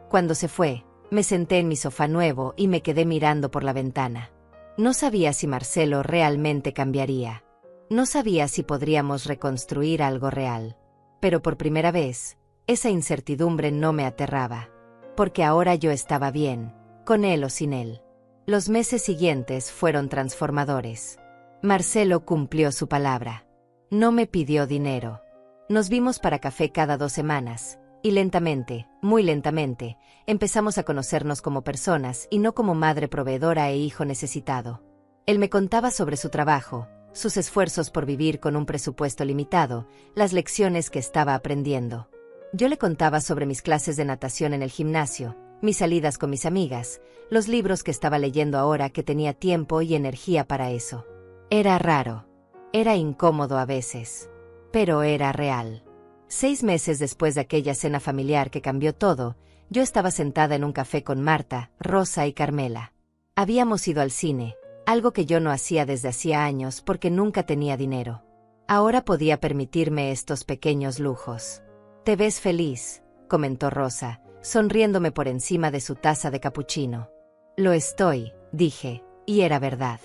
Cuando se fue, me senté en mi sofá nuevo y me quedé mirando por la ventana. No sabía si Marcelo realmente cambiaría. No sabía si podríamos reconstruir algo real. Pero por primera vez, esa incertidumbre no me aterraba. Porque ahora yo estaba bien, con él o sin él. Los meses siguientes fueron transformadores. Marcelo cumplió su palabra. No me pidió dinero. Nos vimos para café cada 2 semanas, y lentamente, muy lentamente, empezamos a conocernos como personas y no como madre proveedora e hijo necesitado. Él me contaba sobre su trabajo, sus esfuerzos por vivir con un presupuesto limitado, las lecciones que estaba aprendiendo. Yo le contaba sobre mis clases de natación en el gimnasio, mis salidas con mis amigas, los libros que estaba leyendo ahora que tenía tiempo y energía para eso. Era raro. Era incómodo a veces. Pero era real. 6 meses después de aquella cena familiar que cambió todo, yo estaba sentada en un café con Marta, Rosa y Carmela. Habíamos ido al cine, algo que yo no hacía desde hacía años porque nunca tenía dinero. Ahora podía permitirme estos pequeños lujos. «Te ves feliz», comentó Rosa, sonriéndome por encima de su taza de capuchino. «Lo estoy», dije, y era verdad.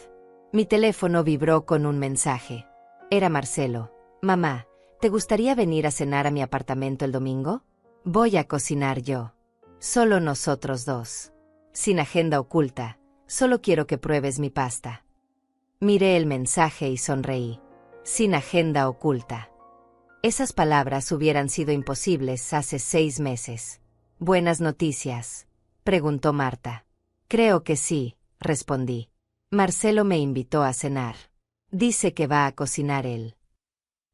Mi teléfono vibró con un mensaje. Era Marcelo. «Mamá, ¿te gustaría venir a cenar a mi apartamento el domingo? Voy a cocinar yo. Solo nosotros dos. Sin agenda oculta, solo quiero que pruebes mi pasta». Miré el mensaje y sonreí. Sin agenda oculta. Esas palabras hubieran sido imposibles hace 6 meses. «¿Buenas noticias?», preguntó Marta. «Creo que sí», respondí. «Marcelo me invitó a cenar. Dice que va a cocinar él».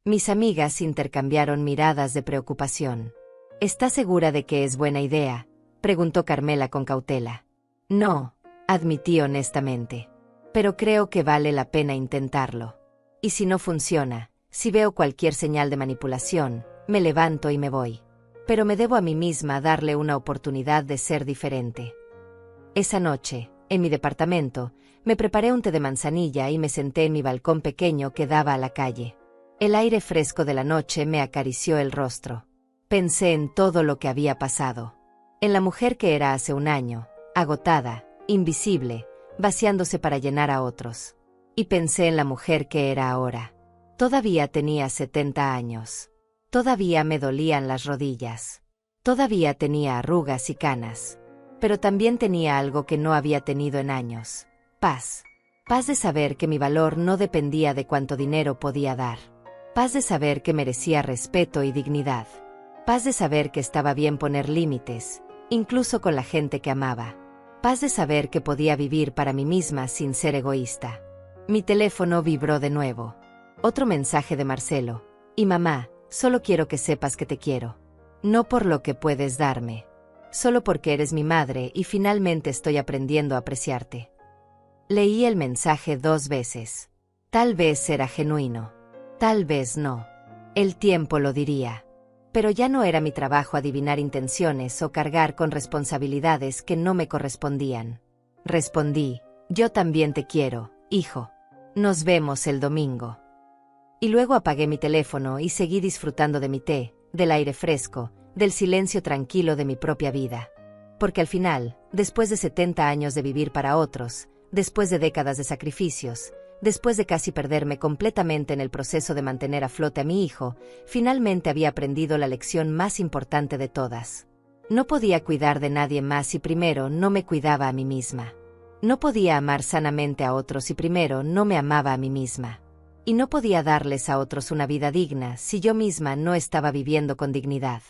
Mis amigas intercambiaron miradas de preocupación. «¿Está segura de que es buena idea?», preguntó Carmela con cautela. «No», admití honestamente. «Pero creo que vale la pena intentarlo. Y si no funciona, si veo cualquier señal de manipulación, me levanto y me voy. Pero me debo a mí misma darle una oportunidad de ser diferente». Esa noche, en mi departamento, me preparé un té de manzanilla y me senté en mi balcón pequeño que daba a la calle. El aire fresco de la noche me acarició el rostro. Pensé en todo lo que había pasado. En la mujer que era hace un año, agotada, invisible, vaciándose para llenar a otros. Y pensé en la mujer que era ahora. Todavía tenía 70 años. Todavía me dolían las rodillas. Todavía tenía arrugas y canas. Pero también tenía algo que no había tenido en años. Paz. Paz de saber que mi valor no dependía de cuánto dinero podía dar. Paz de saber que merecía respeto y dignidad. Paz de saber que estaba bien poner límites, incluso con la gente que amaba. Paz de saber que podía vivir para mí misma sin ser egoísta. Mi teléfono vibró de nuevo. Otro mensaje de Marcelo. «Y mamá, solo quiero que sepas que te quiero. No por lo que puedes darme. Solo porque eres mi madre y finalmente estoy aprendiendo a apreciarte». Leí el mensaje 2 veces. Tal vez era genuino. Tal vez no. El tiempo lo diría. Pero ya no era mi trabajo adivinar intenciones o cargar con responsabilidades que no me correspondían. Respondí: «Yo también te quiero, hijo. Nos vemos el domingo». Y luego apagué mi teléfono y seguí disfrutando de mi té, del aire fresco, del silencio tranquilo de mi propia vida. Porque al final, después de 70 años de vivir para otros, después de décadas de sacrificios, después de casi perderme completamente en el proceso de mantener a flote a mi hijo, finalmente había aprendido la lección más importante de todas. No podía cuidar de nadie más si primero no me cuidaba a mí misma. No podía amar sanamente a otros si primero no me amaba a mí misma. Y no podía darles a otros una vida digna si yo misma no estaba viviendo con dignidad.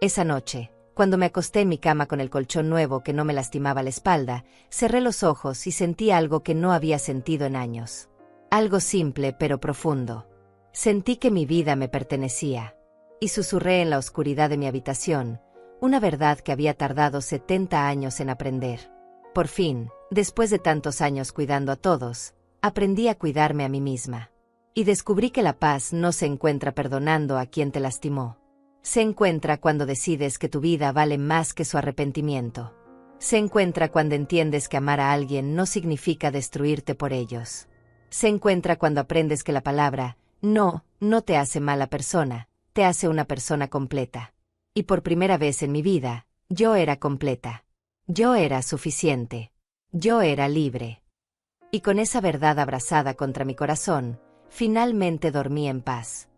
Esa noche, cuando me acosté en mi cama con el colchón nuevo que no me lastimaba la espalda, cerré los ojos y sentí algo que no había sentido en años. Algo simple pero profundo. Sentí que mi vida me pertenecía. Y susurré en la oscuridad de mi habitación, una verdad que había tardado 70 años en aprender. Por fin, después de tantos años cuidando a todos, aprendí a cuidarme a mí misma. Y descubrí que la paz no se encuentra perdonando a quien te lastimó. Se encuentra cuando decides que tu vida vale más que su arrepentimiento. Se encuentra cuando entiendes que amar a alguien no significa destruirte por ellos. Se encuentra cuando aprendes que la palabra no te hace mala persona, te hace una persona completa. Y por primera vez en mi vida, yo era completa. Yo era suficiente. Yo era libre. Y con esa verdad abrazada contra mi corazón, finalmente dormí en paz.